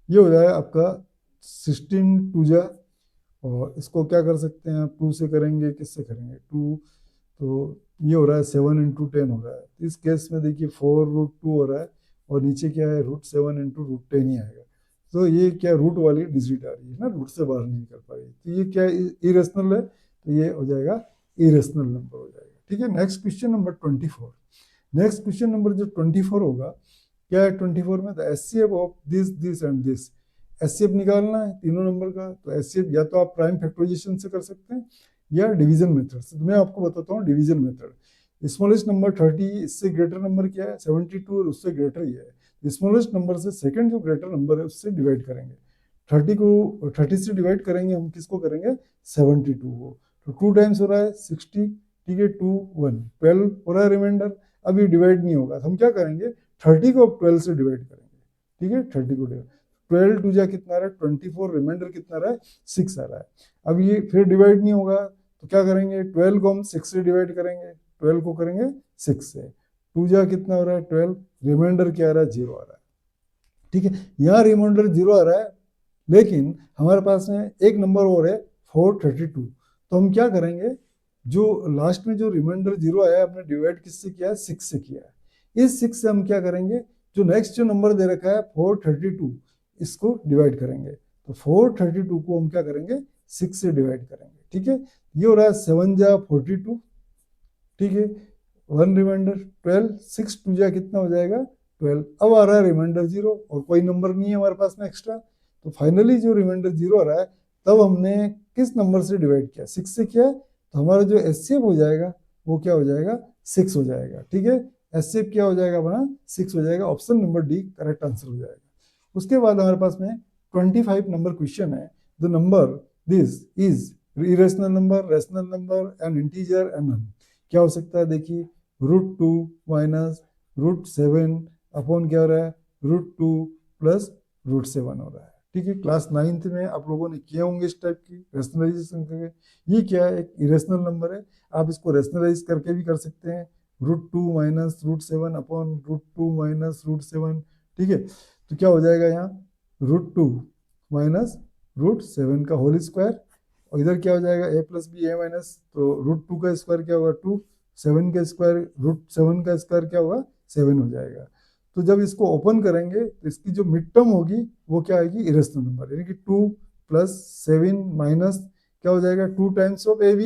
ये हो जाएगा आपका 16 2 जा, और इसको क्या कर सकते हैं आप, 2 से करेंगे, किससे करेंगे 2, तो ये हो रहा है 7 इंटू 10 हो रहा है। तो इस केस में देखिए 4√2 हो रहा है, और नीचे क्या है √7 इंटू √10 ही आएगा। तो ये क्या रूट वाली डिजिट आ रही है ना, रूट से बाहर नहीं निकल पा रही, तो ये क्या इरेशनल है, तो ये हो जाएगा इरेशनल नंबर हो जाएगा। ठीक है, next question number 24। Next question number जो 24 होगा, क्या है 24 में, the HCF of this this and this. HCF निकालना है तीनों नंबर का, तो एचसीएफ या तो आप प्राइम फैक्टराइजेशन से कर सकते हैं या डिवीजन मेथड से। तो मैं आपको बताता हूँ डिवीजन मेथड। स्मॉलेस्ट नंबर 30, इससे ग्रेटर नंबर क्या है 72, और उससे ग्रेटर ही है। स्मॉलेस्ट नंबर से सेकंड जो ग्रेटर नंबर है उससे डिवाइड करेंगे। 30 से डिवाइड करेंगे हम, किसको करेंगे 72 को, तो 2 टाइम्स हो रहा है 60, ठीक है 2 1 12 हो रहा है रिमाइंडर। अब ये डिवाइड नहीं होगा, तो हम क्या करेंगे 30 को 12 से डिवाइड करेंगे। ठीक है, 30 को डिवाइड, 12 2 जा कितना आ रहा है 24, रिमाइंडर कितना आ रहा है 6 आ रहा है। अब ये फिर डिवाइड नहीं होगा, तो क्या करेंगे 12 को हम 6 से डिवाइड करेंगे, 12 को करेंगे 6 से, 2 जा कितना हो रहा है 12, रिमाइंडर क्या आ रहा है 0 आ रहा है। ठीक है, यहाँ रिमाइंडर 0 आ रहा है, लेकिन हमारे पास में एक नंबर और है 432। तो हम क्या करेंगे, जो लास्ट में जो रिमाइंडर 0 आया है, हमने डिवाइड किससे किया है 6 से किया है। इस 6 से हम क्या करेंगे, जो नेक्स्ट जो नंबर दे रखा है 432, इसको डिवाइड करेंगे। तो 432 को हम क्या करेंगे 6 से डिवाइड करेंगे। ठीक है, ये हो रहा है 7 जा 42, ठीक है 1 रिमाइंडर 12, 6 2 जा कितना हो जाएगा 12। अब आ रहा है रिमाइंडर 0 और कोई नंबर नहीं है हमारे पास में एक्स्ट्रा, तो फाइनली जो रिमाइंडर 0 आ रहा है, तब हमने किस नंबर से डिवाइड किया 6 से किया, तो हमारा जो एचसीएफ हो जाएगा वो क्या हो जाएगा 6 हो जाएगा। ठीक है, एचसीएफ क्या हो जाएगा अपना 6 हो जाएगा, option number D correct answer हो जाएगा। उसके बाद हमारे पास में 25 नंबर क्वेश्चन है, the number this is irrational number, rational number and integer and none. क्या हो सकता है, देखिए √2 माइनस √7 अपॉन क्या हो रहा है √2 प्लस √7 हो रहा है। ठीक है, क्लास 9th में आप लोगों ने किए होंगे इस टाइप की रेशनलाइजेशन करके। ये क्या है, एक इरेशनल नंबर है, आप इसको रेशनलाइज करके भी कर सकते हैं, √2 माइनस √7 अपॉन √2 माइनस √7। ठीक है, तो क्या हो जाएगा यहाँ, √2 माइनस √7 का होल स्क्वायर, और इधर क्या हो जाएगा a plus B a minus, तो √2 का स्क्वायर क्या होगा 2, 7 का स्क्वायर √7 का स्क्वायर क्या होगा 7 हो जाएगा। तो जब इसको ओपन करेंगे तो इसकी जो मिड टर्म होगी वो क्या आएगी, इरेशनल नंबर, यानी कि 2 प्लस 7 माइनस क्या हो जाएगा 2 टाइम्स ऑफ ab,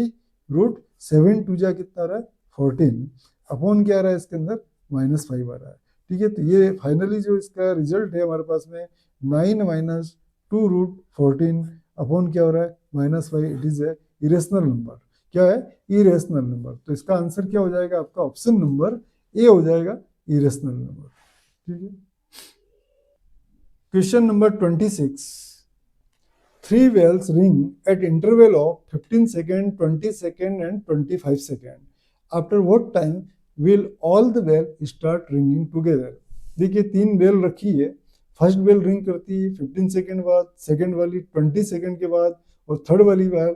√7 टू जा कितना आ रहा है 14, अपॉन क्या आ रहा है इसके अंदर -5 आ रहा है। ठीक है, तो ये फाइनली जो इसका रिजल्ट है हमारे पास में 9 माइनस 2 √14 अपॉन क्या हो रहा है -5, it is a irrational number. क्या है, इरेशनल नंबर। तो इसका आंसर क्या हो जाएगा आपका, ऑप्शन नंबर ए हो जाएगा, इरेशनल नंबर। ठीक है, question number 26, 3 bells ring at interval of 15 second, 20 second and 25 second. After what time will all the bell start ringing together? देखिए 3 बेल रखी है, फर्स्ट बेल रिंग करती है 15 सेकेंड बाद, सेकेंड वाली 20 सेकेंड के बाद, और थर्ड वाली बार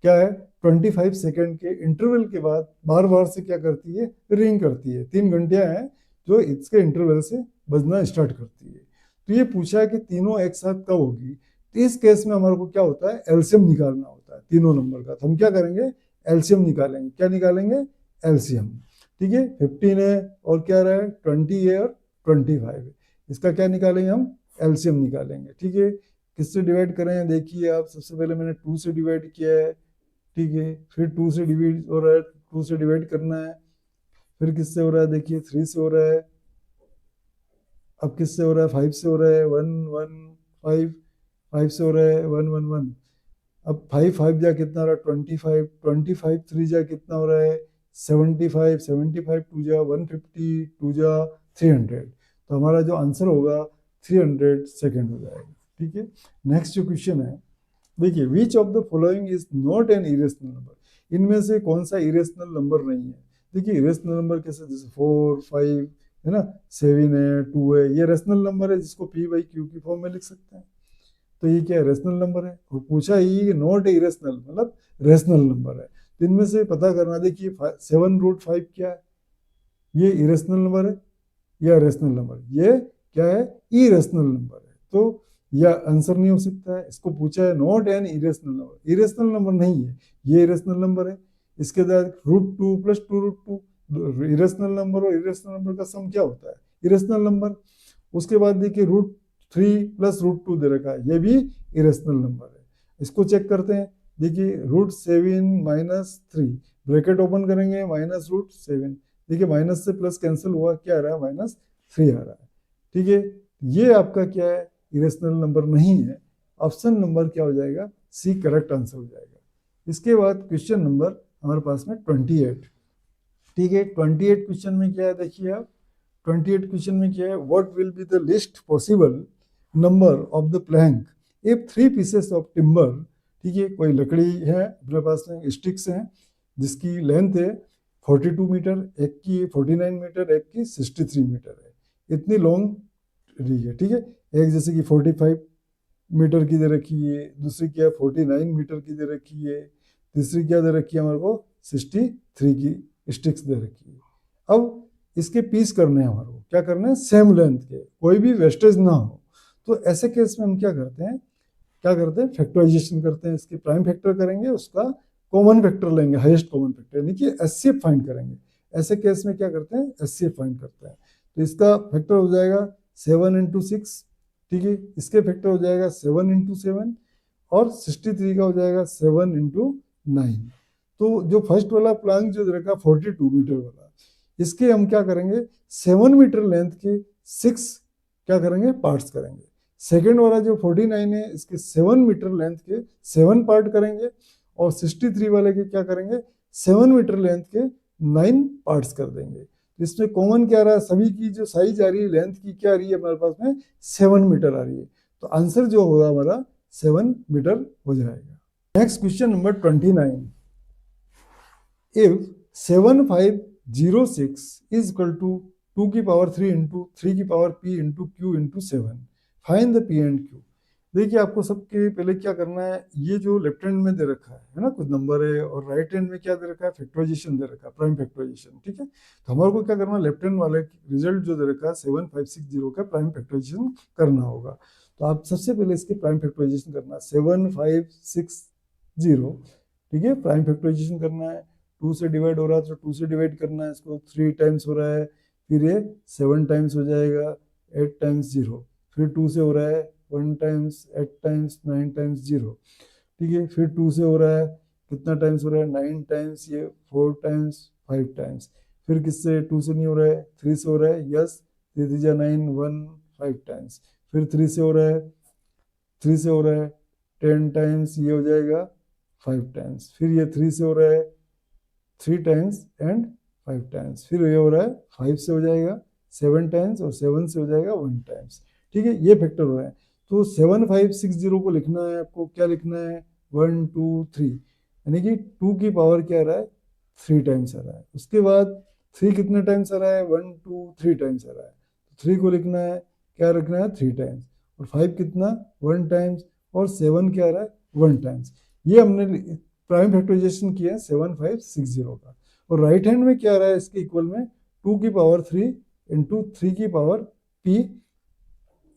क्या है 25 सेकेंड के इंटरवल के बाद बार बार से क्या करती है, रिंग करती है। 3 घंटियां हैं जो इसके इंटरवल से बजना स्टार्ट करती है। तो ये पूछा है कि तीनों एक साथ कब होगी। तो इस केस में हमारे को क्या होता है, एलसीएम निकालना होता है तीनों नंबर का। तो हम क्या करेंगे, एलसीएम निकालेंगे। क्या निकालेंगे, एलसीएम। ठीक है, 15 है और क्या रहा है 20 है और 25 है, इसका क्या निकालेंगे हम, एलसीएम निकालेंगे। ठीक है, किससे डिवाइड करें, देखिए आप, सबसे पहले मैंने 2 से डिवाइड किया है। ठीक है, फिर 2 से डिवाइड हो रहा है, 2 से डिवाइड करना है, फिर किससे हो रहा है, देखिए 3 से हो रहा है, अब किससे हो रहा है 5 से हो रहा है, 1 1 5, 5 से हो रहा है 1 1 1, अब 5 5 जा कितना हो रहा है 25, 25 3 जा कितना हो रहा है 75, 75 2 जा 150, 2 जा 300। तो हमारा जो आंसर होगा 300 सेकेंड हो जाएगा। ठीक है, नेक्स्ट जो क्वेश्चन है, देखिए which of the following is not an irrational number, इनमें से कौन सा इरेशनल नंबर नहीं है। देखिए इरेशनल नंबर कैसे, जैसे 4 5 है ना, 7 है, 2 है, ये रेशनल नंबर है जिसको p बाई क्यू की फॉर्म में लिख सकते हैं। तो ये क्या है, रेशनल नंबर है। और पूछा ही नॉट इरेशनल, मतलब रेशनल नंबर है। तो इनमें से पता करना, देखिए 7 √5 क्या है, ये इरेशनल नंबर है या रेशनल नंबर, ये क्या है, इरेशनल नंबर है। तो यह आंसर नहीं हो सकता है। इसको पूछा है not an irrational number, irrational number नहीं है, ये इरेशनल नंबर है। इसके बाद √2 प्लस 2 √2, इरेशनल नंबर और इरेशनल नंबर का सम क्या होता है, इरेशनल नंबर। उसके बाद देखिए √3 प्लस √2 दे रखा है, ये भी इरेशनल नंबर है। इसको चेक करते हैं, देखिए √7 माइनस 3, ब्रैकेट ओपन करेंगे -√7, देखिए माइनस से प्लस कैंसिल हुआ, क्या आ रहा है -3 आ रहा है। ठीक है, ये आपका क्या है, इरेशनल नंबर नहीं है। ऑप्शन नंबर क्या हो जाएगा, सी करेक्ट आंसर हो जाएगा। इसके बाद क्वेश्चन नंबर हमारे पास में 28। ठीक है, 28 क्वेश्चन में क्या है, देखिए आप 28 क्वेश्चन में क्या है, what will be the list possible number of the plank if 3 pieces of timber. ठीक है, कोई लकड़ी है अपने पास में, स्टिक्स हैं जिसकी लेंथ है 42 मीटर, एक की 49 मीटर, एक की 63 मीटर है, इतनी लॉन्ग रही है। ठीक है, एक जैसे कि 45 मीटर की दे रखी है, दूसरी क्या 49 मीटर की दे रखी है, तीसरी क्या दे रखी है हमारे को 63 की स्टिक्स दे रखी है। अब इसके पीस करने हैं हमारे को, क्या करना है, सेम लेंथ के, कोई भी वेस्टेज ना हो। तो ऐसे केस में हम क्या करते हैं, फैक्टराइजेशन करते हैं, इसके प्राइम फैक्टर करेंगे, उसका कॉमन फैक्टर लेंगे, हाईएस्ट कॉमन फैक्टर, यानी कि एचसीएफ फाइंड करेंगे। ऐसे केस में क्या करते हैं, एचसीएफ फाइंड करते हैं। तो इसका फैक्टर हो जाएगा 7 × 6। ठीक है, इसके फैक्टर हो जाएगा 7 × 7, और 63 का हो जाएगा 7 × 9। तो जो फर्स्ट वाला प्लांक जो रखा 42 मीटर वाला, इसके हम क्या करेंगे, 7 मीटर लेंथ के 6 क्या करेंगे, पार्ट्स करेंगे। सेकेंड वाला जो 49 है, इसके 7 मीटर लेंथ के 7 पार्ट करेंगे, और 63 वाले के क्या करेंगे, 7 मीटर लेंथ के 9 पार्ट्स कर देंगे। इसमें कॉमन क्या रहा है, सभी की जो साइज आ रही है लेंथ की क्या आ रही है हमारे पास में, 7 मीटर आ रही है। तो आंसर जो होगा हमारा 7 मीटर हो जाएगा। Next question number 29, if 7506 is equal to 2 की पावर 3 × 3 की power p × q × 7, find the p and q. देखिए आपको सबके पहले क्या करना है, ये जो लेफ्ट हैंड में दे रखा है ना कुछ नंबर है, और राइट हैंड में क्या दे रखा है, फैक्टराइजेशन दे रखा है, प्राइम फैक्टराइजेशन, ठीक है। तो हमारे को क्या करना है, लेफ्ट हैंड वाले रिजल्ट जो दे रखा है 7560 का प्राइम फैक्टराइजेशन करना होगा। तो आप सबसे पहले इसके प्राइम फैक्टराइजेशन करना है 7560, ठीक है, प्राइम फैक्टराइजेशन करना है। 2 से डिवाइड हो रहा है तो 2 से डिवाइड करना है, इसको 3 टाइम्स हो रहा है, फिर ये 7 टाइम्स हो जाएगा, 8 टाइम्स 0, फिर 2 से हो रहा है 1 टाइम्स, 8 टाइम्स, 9 टाइम्स 0, ठीक है। फिर 2 से हो रहा है कितना टाइम्स हो रहा है, 9 टाइम्स, ये 4 टाइम्स, 5 टाइम्स। फिर किससे 2 से नहीं हो रहा है, 3 से हो रहा है, यस, 3 3 9 1, 5 टाइम्स। फिर 3 से हो रहा है, 3 से हो रहा है 10 टाइम्स, ये हो जाएगा 5 टाइम्स। फिर ये 3 से हो रहा है 3 टाइम्स एंड 5 टाइम्स। फिर ये हो रहा है 5 से हो जाएगा 7 टाइम्स, और 7 से हो जाएगा 1 टाइम्स, ठीक है। ये फैक्टर हो रहा है। तो 7560 को लिखना है आपको, क्या लिखना है, 1 2 3, यानी कि 2 की पावर क्या आ रहा है, 3 टाइम्स आ रहा है। उसके बाद 3 कितने टाइम्स आ रहा है, 1 2 3 टाइम्स आ रहा है। तो 3 को लिखना है, क्या रखना है, 3 टाइम्स। और 5 कितना, 1 टाइम्स। और 7 क्या आ रहा है, 1 टाइम्स। ये हमने प्राइम फैक्टराइजेशन किया है 7560 का। और राइट हैंड में क्या आ रहा है, इसके इक्वल में 2 की पावर 3 इंटू 3 की पावर p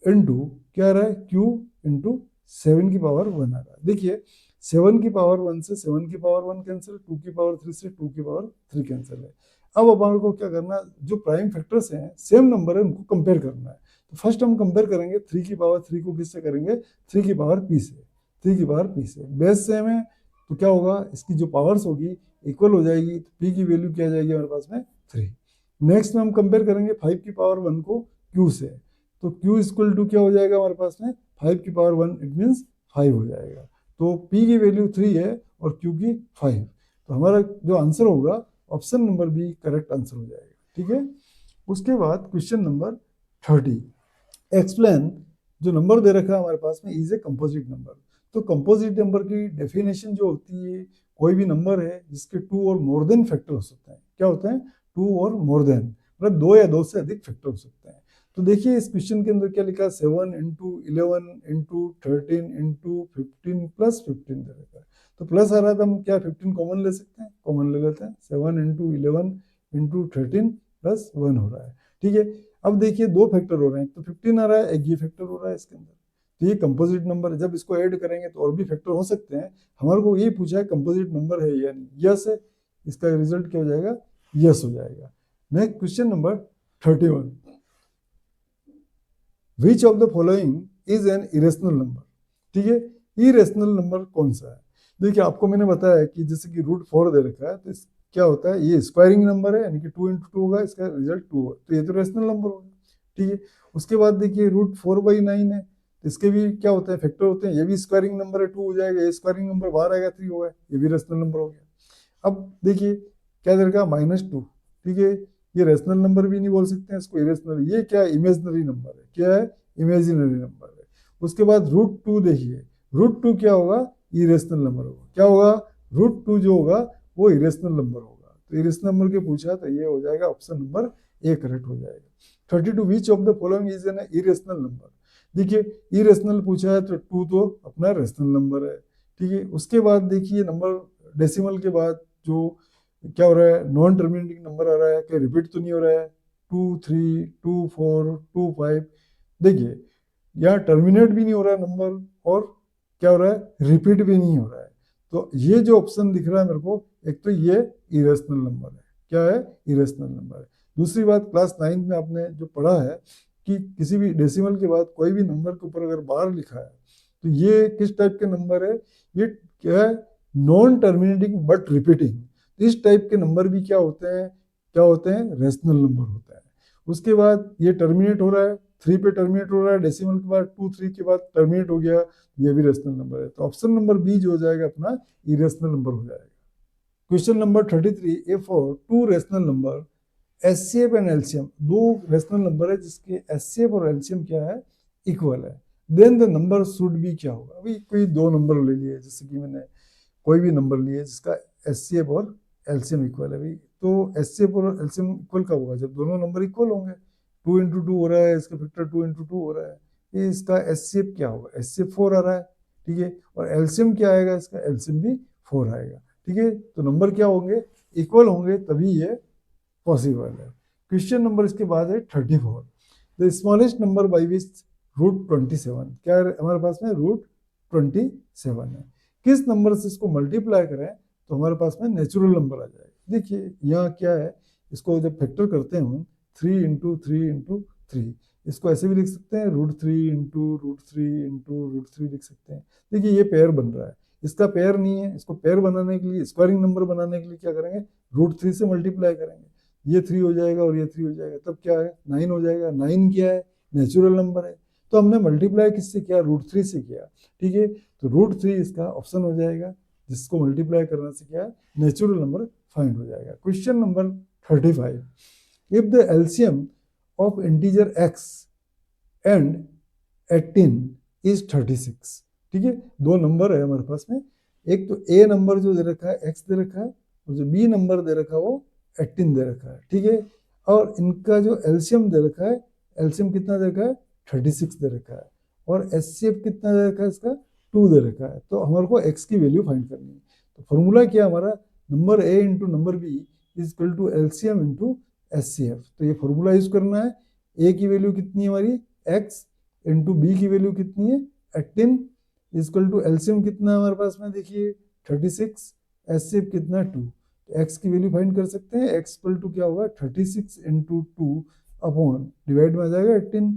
इंटू क्या आ रहा है, q इंटू 7 की पावर 1 आ रहा है। देखिए 7 की पावर 1 से 7 की पावर 1 कैंसिल, 2 की पावर 3 से 2 की पावर 3 कैंसिल है। अब अपन को क्या करना है, जो प्राइम फैक्टर्स हैं सेम नंबर है, उनको कंपेयर करना है। तो फर्स्ट हम कंपेयर करेंगे 3 की पावर 3 को किससे करेंगे, 3 की पावर p से। 3 की पावर p से बेस सेम है, तो क्या होगा, इसकी जो पावर्स होगी इक्वल हो जाएगी, तो p की वैल्यू क्या आ जाएगी हमारे पास में, 3। नेक्स्ट में हम कंपेयर करेंगे 5 की पावर 1 को q से। तो q इक्वल टू क्या हो जाएगा हमारे पास में, 5 की पावर 1, इट मीन्स 5 हो जाएगा। तो p की वैल्यू 3 है और q की 5। तो हमारा जो आंसर होगा option number B correct answer हो जाएगा, ठीक है। उसके बाद क्वेश्चन नंबर 30, एक्सप्लेन, जो नंबर दे रखा है हमारे पास में इज ए कंपोजिट नंबर। तो कंपोजिट नंबर की डेफिनेशन जो होती है, कोई भी नंबर है जिसके 2 और मोर देन फैक्टर हो सकते हैं। क्या होते हैं, 2 और मोर देन, मतलब 2 या 2 से अधिक फैक्टर हो सकते हैं। तो देखिए इस क्वेश्चन के अंदर क्या लिखा है, 7 इंटू 11 इंटू 13 इंटू 15 प्लस 15 दे रखा है। तो प्लस आ रहा है तो हम क्या 15 कॉमन ले सकते हैं, कॉमन ले लेते हैं। 7 इंटू 11 इंटू 13 प्लस 1 हो रहा है, ठीक है। अब देखिए दो फैक्टर हो रहे हैं, तो 15 आ रहा है, एक ये फैक्टर हो रहा है इसके अंदर। तो ये कंपोजिट नंबर है, जब इसको ऐड करेंगे तो और भी फैक्टर हो सकते हैं। हमारे को ये पूछा है कंपोजिट नंबर है या नहीं, यस है, इसका रिजल्ट क्या हो जाएगा, यस हो जाएगा। Next question number 31, which of the following is an irrational number, ठीक है। इरेशनल नंबर कौन सा है, देखिए आपको मैंने बताया कि जैसे कि √4 दे रखा है, तो क्या होता है, ये स्क्वायरिंग नंबर है, यानी कि 2 इंटू 2 होगा, इसका रिजल्ट 2 होगा, तो ये तो रेशनल नंबर होगा, ठीक है। उसके बाद देखिए √4/9 है, तो इसके भी क्या होते हैं, फैक्टर होते हैं, ये भी स्क्वायरिंग नंबर है, 2 हो जाएगा, ये स्क्वायरिंग नंबर बाहर आएगा, 3 होगा, ये भी रेशनल नंबर हो गया। अब देखिए क्या दे रखा, -2, ठीक है। ये रेशनल नंबर भी नहीं बोल सकते हैं इसको, इरेशनल, ये क्या इमेजिनरी नंबर है, क्या है, इमेजिनरी नंबर है। उसके बाद √2 देखिए, √2 क्या होगा, इरेशनल नंबर होगा, क्या होगा, √2 जो होगा वो इरेशनल नंबर होगा। तो इरेशनल नंबर के पूछा तो ये हो जाएगा ऑप्शन नंबर ए करेक्ट हो जाएगा। 32, which of the following is an irrational number, देखिए इरेशनल पूछा है तो 2 तो अपना रेशनल नंबर है, ठीक है। उसके बाद देखिए नंबर डेसिमल के बाद जो क्या हो रहा है, नॉन टर्मिनेटिंग नंबर आ रहा है, क्या रिपीट तो नहीं हो रहा है, 2 3 2 4 2 5, देखिए यहाँ टर्मिनेट भी नहीं हो रहा है नंबर, और क्या हो रहा है, रिपीट भी नहीं हो रहा है। तो ये जो ऑप्शन दिख रहा है मेरे को, एक तो ये इरेशनल नंबर है, क्या है, इरेशनल नंबर है। दूसरी बात, क्लास 9 में आपने जो पढ़ा है कि किसी भी डेसिमल के बाद कोई भी नंबर के ऊपर अगर बार लिखा है तो ये किस टाइप के नंबर है, ये क्या है, नॉन टर्मिनेटिंग बट रिपीटिंग। इस टाइप के नंबर भी क्या होते हैं, क्या होते हैं, रेशनल नंबर होता है। उसके बाद ये टर्मिनेट हो रहा है, 3 पे टर्मिनेट हो रहा है, डेसिमल के बाद 2 3 के बाद टर्मिनेट हो गया, ये भी रेशनल नंबर है। तो ऑप्शन नंबर बी जो हो जाएगा अपना इरेशनल नंबर हो जाएगा। Question number 33, a for 2 rational number HCF and LCM, दो रेशनल नंबर है जिसके एचसीएफ और एलसीएम क्या है, इक्वल है, then the number should be क्या होगा। अभी कोई दो नंबर ले लिए, जैसे कि मैंने कोई भी नंबर लिए जिसका एचसीएफ और एलसीएम इक्वल है, भाई तो एचसीएफ और एलसीएम इक्वल कब होगा, जब दोनों नंबर इक्वल होंगे। 2 इंटू 2 हो रहा है, इसका फैक्टर 2 इंटू 2 हो रहा है, कि इसका एचसीएफ क्या होगा, एचसीएफ 4 आ रहा है, ठीक है, और एलसीएम क्या आएगा इसका, एलसीएम भी 4 आएगा, ठीक है। तो नंबर क्या होंगे, इक्वल होंगे, तभी ये पॉसिबल है। क्वेश्चन नंबर इसके बाद है 34, the smallest number by which route 27, क्या है हमारे पास में, रूट 27 है। किस नंबर से इसको मल्टीप्लाई करें तो हमारे पास में नेचुरल नंबर आ जाएगा। देखिए यहाँ क्या है, इसको जब फैक्टर करते हैं हम 3 इंटू 3 इंटू 3, इसको ऐसे भी लिख सकते हैं, √3 इंटू √3 इंटू √3 लिख सकते हैं। देखिए ये पेयर बन रहा है, इसका पेयर नहीं है, इसको पेयर बनाने के लिए, स्क्वायरिंग नंबर बनाने के लिए क्या करेंगे, √3 से मल्टीप्लाई करेंगे, ये 3 हो जाएगा और ये 3 हो जाएगा, तब क्या है 9 हो जाएगा। 9 क्या है, नेचुरल नंबर है, तो हमने मल्टीप्लाई किससे किया, √3 से किया, ठीक है। तो √3 इसका ऑप्शन हो जाएगा, जिसको मल्टीप्लाई करने से क्या है, नेचुरल नंबर फाइंड हो जाएगा। Question number 35, if the LCM of integer x and 18 is 36, ठीक है। दो नंबर है हमारे पास में, एक तो ए नंबर जो दे रखा है x दे रखा है, और जो बी नंबर दे रखा है वो 18 दे रखा है, ठीक है। और इनका जो एलसीएम दे रखा है, एलसीएम कितना दे रखा है, 36 दे रखा है, और एचसीएफ कितना दे रखा है इसका, 2 दे रखा है। तो हमारे को x की वैल्यू फाइंड करनी है। तो फॉर्मूला क्या हमारा, number a into number b is equal to LCM into HCF. तो ये फॉर्मूला यूज करना है। a की वैल्यू कितनी है हमारी, x इंटू बी की वैल्यू कितनी है, 18 इजक्वल टू एलसीएम कितना है हमारे पास में, देखिए 36, एचसीएफ कितना 2। तो x की वैल्यू फाइंड कर सकते हैं, x इक्वल टू क्या होगा, 36 इंटू 2 अपॉन डिवाइड में आ जाएगा 18,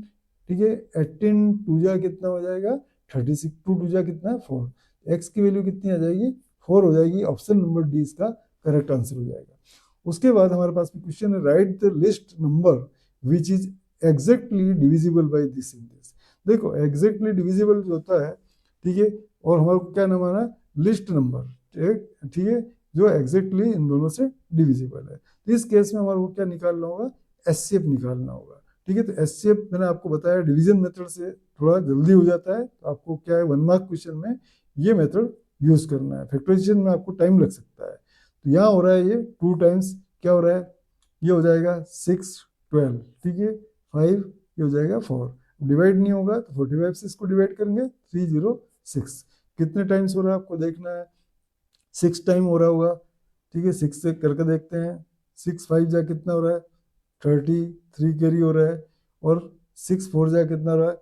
ठीक है। 18 2 जा कितना हो जाएगा 36, 2 2 जा कितना 4, x की वैल्यू कितनी आ जाएगी 4 हो जाएगी। ऑप्शन नंबर डी इसका करेक्ट आंसर हो जाएगा। उसके बाद हमारे पास में क्वेश्चन है, right the list number which is exactly divisible by this in this. देखो एग्जैक्टली डिविजिबल जो होता है, ठीक है, और हमारे को क्या नाम आना, लिस्ट नंबर, ठीक है, जो एग्जैक्टली इन दोनों से डिविजिबल है। तो इस केस में हमारे को क्या निकालना होगा, एचसीएफ निकालना होगा, ठीक है। तो एचसीएफ मैंने आपको बताया डिवीजन मेथड से थोड़ा जल्दी हो जाता है, तो आपको क्या है 1 मार्क क्वेश्चन में ये मेथड यूज करना है। फैक्टराइजेशन में आपको टाइम लग सकता है। तो यहाँ हो रहा है ये 2 टाइम्स क्या हो रहा है, ये हो जाएगा 6 12, ठीक है, 5 ये हो जाएगा 4, डिवाइड नहीं होगा तो 45 से इसको डिवाइड करेंगे 306। कितने टाइम्स हो रहा है आपको देखना है, 6 टाइम हो रहा होगा, ठीक है। 6 से करके देखते हैं, 6 5 जा कितना हो रहा है 30, 3 कैरी हो रहा है, और 6 4 जा कितना हो रहा है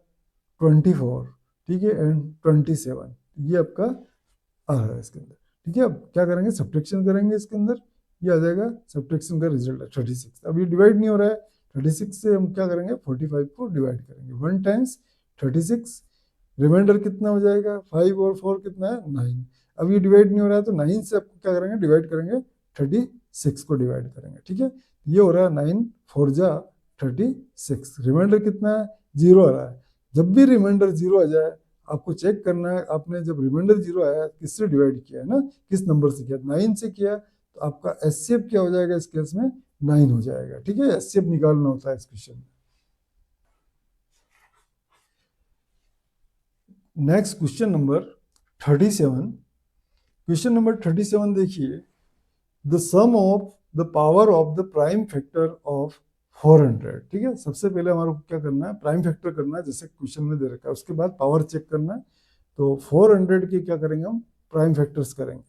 24, ठीक है, एंड 27, ये आपका आ रहा है इसके अंदर, ठीक है। अब क्या करेंगे, सब्ट्रैक्शन करेंगे इसके अंदर, ये आ जाएगा सब्ट्रैक्शन का रिजल्ट है 36। अब ये डिवाइड नहीं हो रहा है, 36 से हम क्या करेंगे 45 को डिवाइड करेंगे, 1 टाइम्स 36, रिमाइंडर कितना हो जाएगा 5 और 4 कितना है 9। अब ये डिवाइड नहीं हो रहा है तो 9 से आपको क्या करेंगे डिवाइड करेंगे, 36 को डिवाइड करेंगे, ठीक है। ये हो रहा है 9 4 जा 36, रिमाइंडर कितना है 0 आ रहा है। जब भी रिमाइंडर 0 आ जाए आपको चेक करना है, आपने जब रिमाइंडर 0 आया किससे डिवाइड किया है ना, किस नंबर से किया, 9 से किया, तो आपका एचसीएफ क्या हो जाएगा इस केस में 9 हो जाएगा, ठीक है। एचसीएफ निकालना होता है इस क्वेश्चन में। Next question number 37, question number 37 देखिए, the sum of the power of the prime factor of 400, ठीक है। सबसे पहले हमारे को क्या करना है, प्राइम फैक्टर करना है, जैसे क्वेश्चन में दे रखा है, उसके बाद पावर चेक करना है। तो 400 के क्या करेंगे हम, प्राइम फैक्टर्स करेंगे,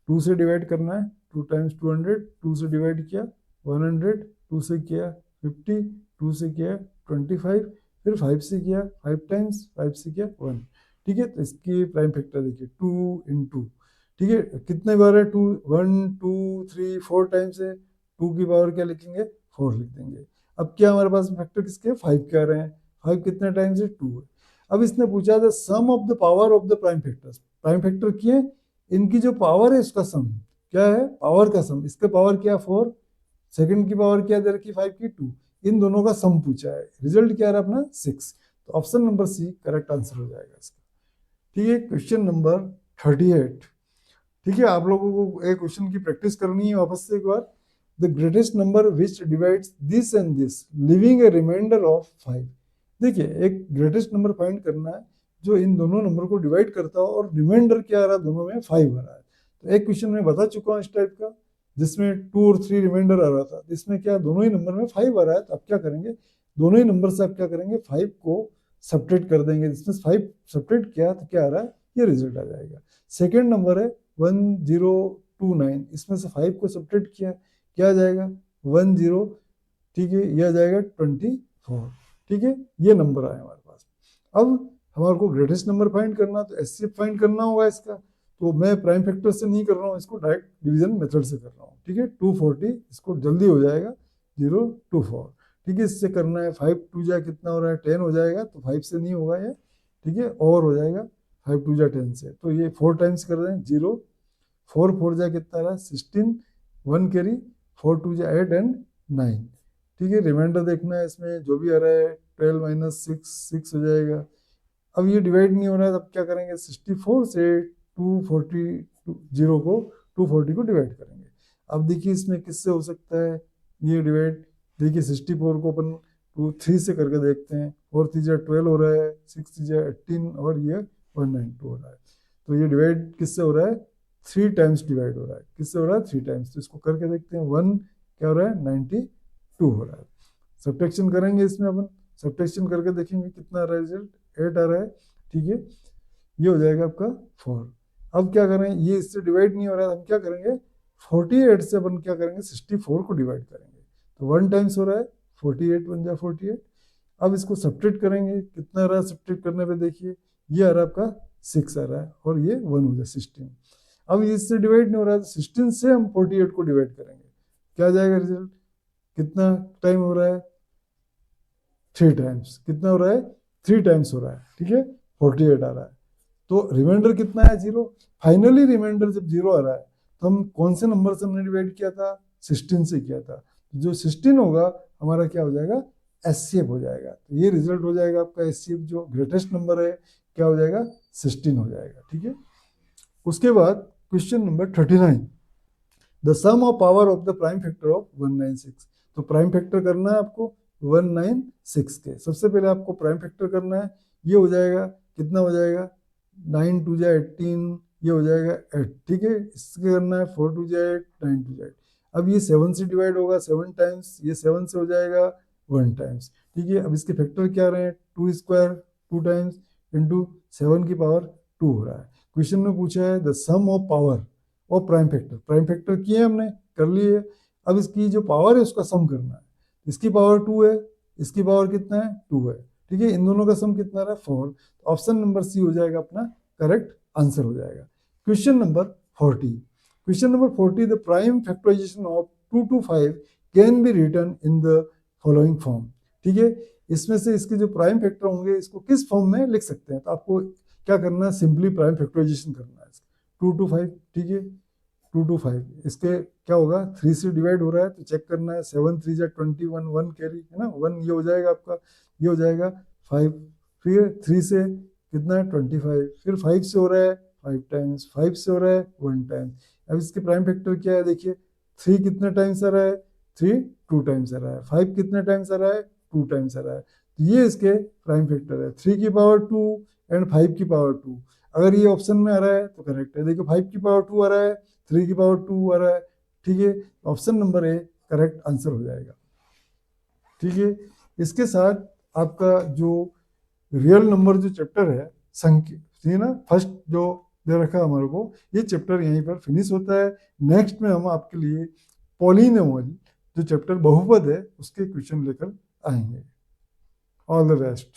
2 से डिवाइड करना है, 2 टाइम्स 200, 2 से डिवाइड किया 100, 2 से किया 50, 2 से किया 25, फिर 5 से किया 5 टाइम्स, 5 से किया 1, ठीक है। तो इसकी प्राइम फैक्टर देखिए 2 इंटू, ठीक है, कितने बार है 2, 1 2 3 4 टाइम्स है, 2 की पावर क्या लिखेंगे 4 लिख देंगे। अब क्या हमारे पास फैक्टर किसके 5 के आ रहे हैं, 5 कितने टाइम्स है 2 है। अब इसने पूछा था sum of the power of the prime factors, prime factor किए इनकी जो पावर है इसका सम क्या है, पावर का सम, इसका पावर क्या 4, सेकंड की पावर क्या दे रखी 5 की 2, इन दोनों का सम पूछा है, रिजल्ट क्या रहा अपना 6। तो option number C correct answer हो जाएगा इसका, ठीक है। क्वेश्चन नंबर 38, ठीक है, आप लोगों को एक क्वेश्चन की प्रैक्टिस करनी है वापस से एक बार। The greatest number which divides this and this living a remainder of 5। देखिए एक ग्रेटेस्ट नंबर फाइंड करना है जो इन दोनों नंबर को डिवाइड करता हो, और रिमाइंडर क्या आ रहा है दोनों में 5 आ रहा है। तो एक क्वेश्चन में बता चुका हूँ इस टाइप का, जिसमें 2 और 3 रिमाइंडर आ रहा था, इसमें क्या दोनों ही नंबर में 5 आ रहा है। तो आप क्या करेंगे, दोनों ही नंबर से आप क्या करेंगे 5 को सब्ट्रैक्ट कर देंगे, इसमें 5 सब्ट्रैक्ट किया तो क्या आ रहा है, ये रिजल्ट आ जाएगा। सेकेंड नंबर है 1029, इसमें से 5 को सब्ट्रैक्ट किया, क्या आ जाएगा 10, ठीक है, ये आ जाएगा 24, ठीक है, ये नंबर आए हमारे पास। अब हमारे को ग्रेटेस्ट नंबर फाइंड करना, तो एचसीएफ फाइंड करना होगा इसका, तो मैं प्राइम फैक्टर से नहीं कर रहा हूँ, इसको डायरेक्ट डिवीजन मेथड से कर रहा हूँ, ठीक है। 240 इसको जल्दी हो जाएगा 024, ठीक है, इससे करना है 5 2 जा कितना हो रहा है 10 हो जाएगा, तो 5 से नहीं होगा ये, ठीक है, और हो जाएगा 5 2 जा 10 से, तो ये 4 टाइम्स कर रहे हैं 0 4 4 जा कितना रहा 16, 1 कैरी 4 2 जा 8 एंड 9, ठीक है। रिमाइंडर देखना है इसमें जो भी आ रहा है 12 माइनस 6 हो जाएगा। अब ये डिवाइड नहीं हो रहा है, तब क्या करेंगे 64 से 240 को 240 को डिवाइड करेंगे। अब देखिए इसमें किससे हो सकता है ये डिवाइड, देखिए 64 को अपन 3 से करके देखते हैं, 4 3 12 हो रहा है, 6 3 18 और ये 192 हो रहा है, तो ये डिवाइड किससे हो रहा है 3 टाइम्स डिवाइड हो रहा है, किससे हो रहा है 3 टाइम्स, तो इसको करके देखते हैं 1 क्या हो रहा है 92 हो रहा है। सब्ट्रैक्शन करेंगे इसमें अपन, सब्ट्रैक्शन करके देखेंगे कितना आ रहा है रिजल्ट 8 आ रहा है, ठीक है, ये हो जाएगा आपका 4। अब क्या करें, ये इससे डिवाइड नहीं हो रहा है, हम क्या करेंगे 48 से अपन क्या करेंगे 64 को डिवाइड करेंगे, तो 1 टाइम्स हो रहा है 48 1 जा 48। अब इसको सब्ट्रैक्ट करेंगे, कितना आ रहा है सब्ट्रैक्ट करने पे देखिए, ये आ रहा है आपका 6 आ रहा है और ये 1 हो जाए 16। अब इससे डिवाइड नहीं हो रहा है, तो 16 से हम 48 को डिवाइड करेंगे, क्या आ जाएगा रिजल्ट, कितना टाइम हो रहा है 3 टाइम्स, कितना हो रहा है 3 टाइम्स हो रहा है, ठीक है, 48 आ रहा है, तो रिमाइंडर कितना है 0। फाइनली रिमाइंडर जब 0 आ रहा है तो हम कौन से नंबर से हमने डिवाइड किया था 16 से किया था, जो 16 होगा हमारा क्या हो जाएगा एचसीएफ हो जाएगा, तो ये रिजल्ट हो जाएगा आपका एचसीएफ, जो ग्रेटेस्ट नंबर है क्या हो जाएगा 16 हो जाएगा, ठीक है। उसके बाद question number 39, the sum of power of the prime factor of 196, तो प्राइम फैक्टर करना है आपको 196 के, सबसे पहले आपको प्राइम फैक्टर करना है, ये हो जाएगा कितना हो जाएगा 9 2 जा 18, ये हो जाएगा 8, ठीक है, इसके करना है 4 2 जा 8 9 2 जा 8। अब ये 7 से डिवाइड होगा 7 टाइम्स, ये 7 से हो जाएगा 1 टाइम्स, ठीक है। अब इसके फैक्टर क्या रहे हैं 2 स्क्वायर 2 टाइम्स इंटू 7 की पावर 2 हो रहा है। क्वेश्चन में पूछा है द सम ऑफ पावर और प्राइम फैक्टर किए हमने कर लिए, अब इसकी जो पावर है उसका सम करना है, इसकी पावर 2 है, इसकी पावर कितना है 2 है, ठीक है, इन दोनों का सम कितना रहा 4, ऑप्शन नंबर सी हो जाएगा अपना करेक्ट आंसर हो जाएगा। Question number 40, the prime factorization of 2 to 5 can be written in the following form, ठीक है, इसमें से इसके जो प्राइम फैक्टर होंगे इसको किस फॉर्म में लिख सकते हैं, तो आपको क्या करना है सिंपली प्राइम फैक्टराइजेशन करना है 2 to 5, ठीक है, 2 to 5 इसके क्या होगा 3 से डिवाइड हो रहा है तो चेक करना है 7 3 जा 21 1 कैरी है ना 1, ये हो जाएगा आपका, ये हो जाएगा 5, फिर 3 से कितना है 25, फिर 5 से हो रहा है 5 टाइम्स, 5 से हो रहा है 1 टाइम। अब इसके प्राइम फैक्टर क्या है देखिए 3 कितना टाइम्स आ रहा है 3 2 टाइम्स आ रहा है, 5 कितना टाइम्स आ रहा है 2 टाइम्स आ रहा है, तो ये इसके प्राइम फैक्टर है 3 की पावर 2 एंड 5 की पावर 2। अगर ये ऑप्शन में आ रहा है तो करेक्ट है, देखिए 5 की पावर 2 आ रहा है 3 की पावर 2 आ रहा है, ठीक है, option number A correct answer हो जाएगा, ठीक है। इसके साथ आपका जो रियल नंबर जो चैप्टर है संख्या है ना फर्स्ट जो दे रखा है हमारे को, ये चैप्टर यहीं पर फिनिश होता है। नेक्स्ट में हम आपके लिए पॉलिनोमियल जो चैप्टर बहुपद है उसके क्वेश्चन लेकर आएंगे। All the best.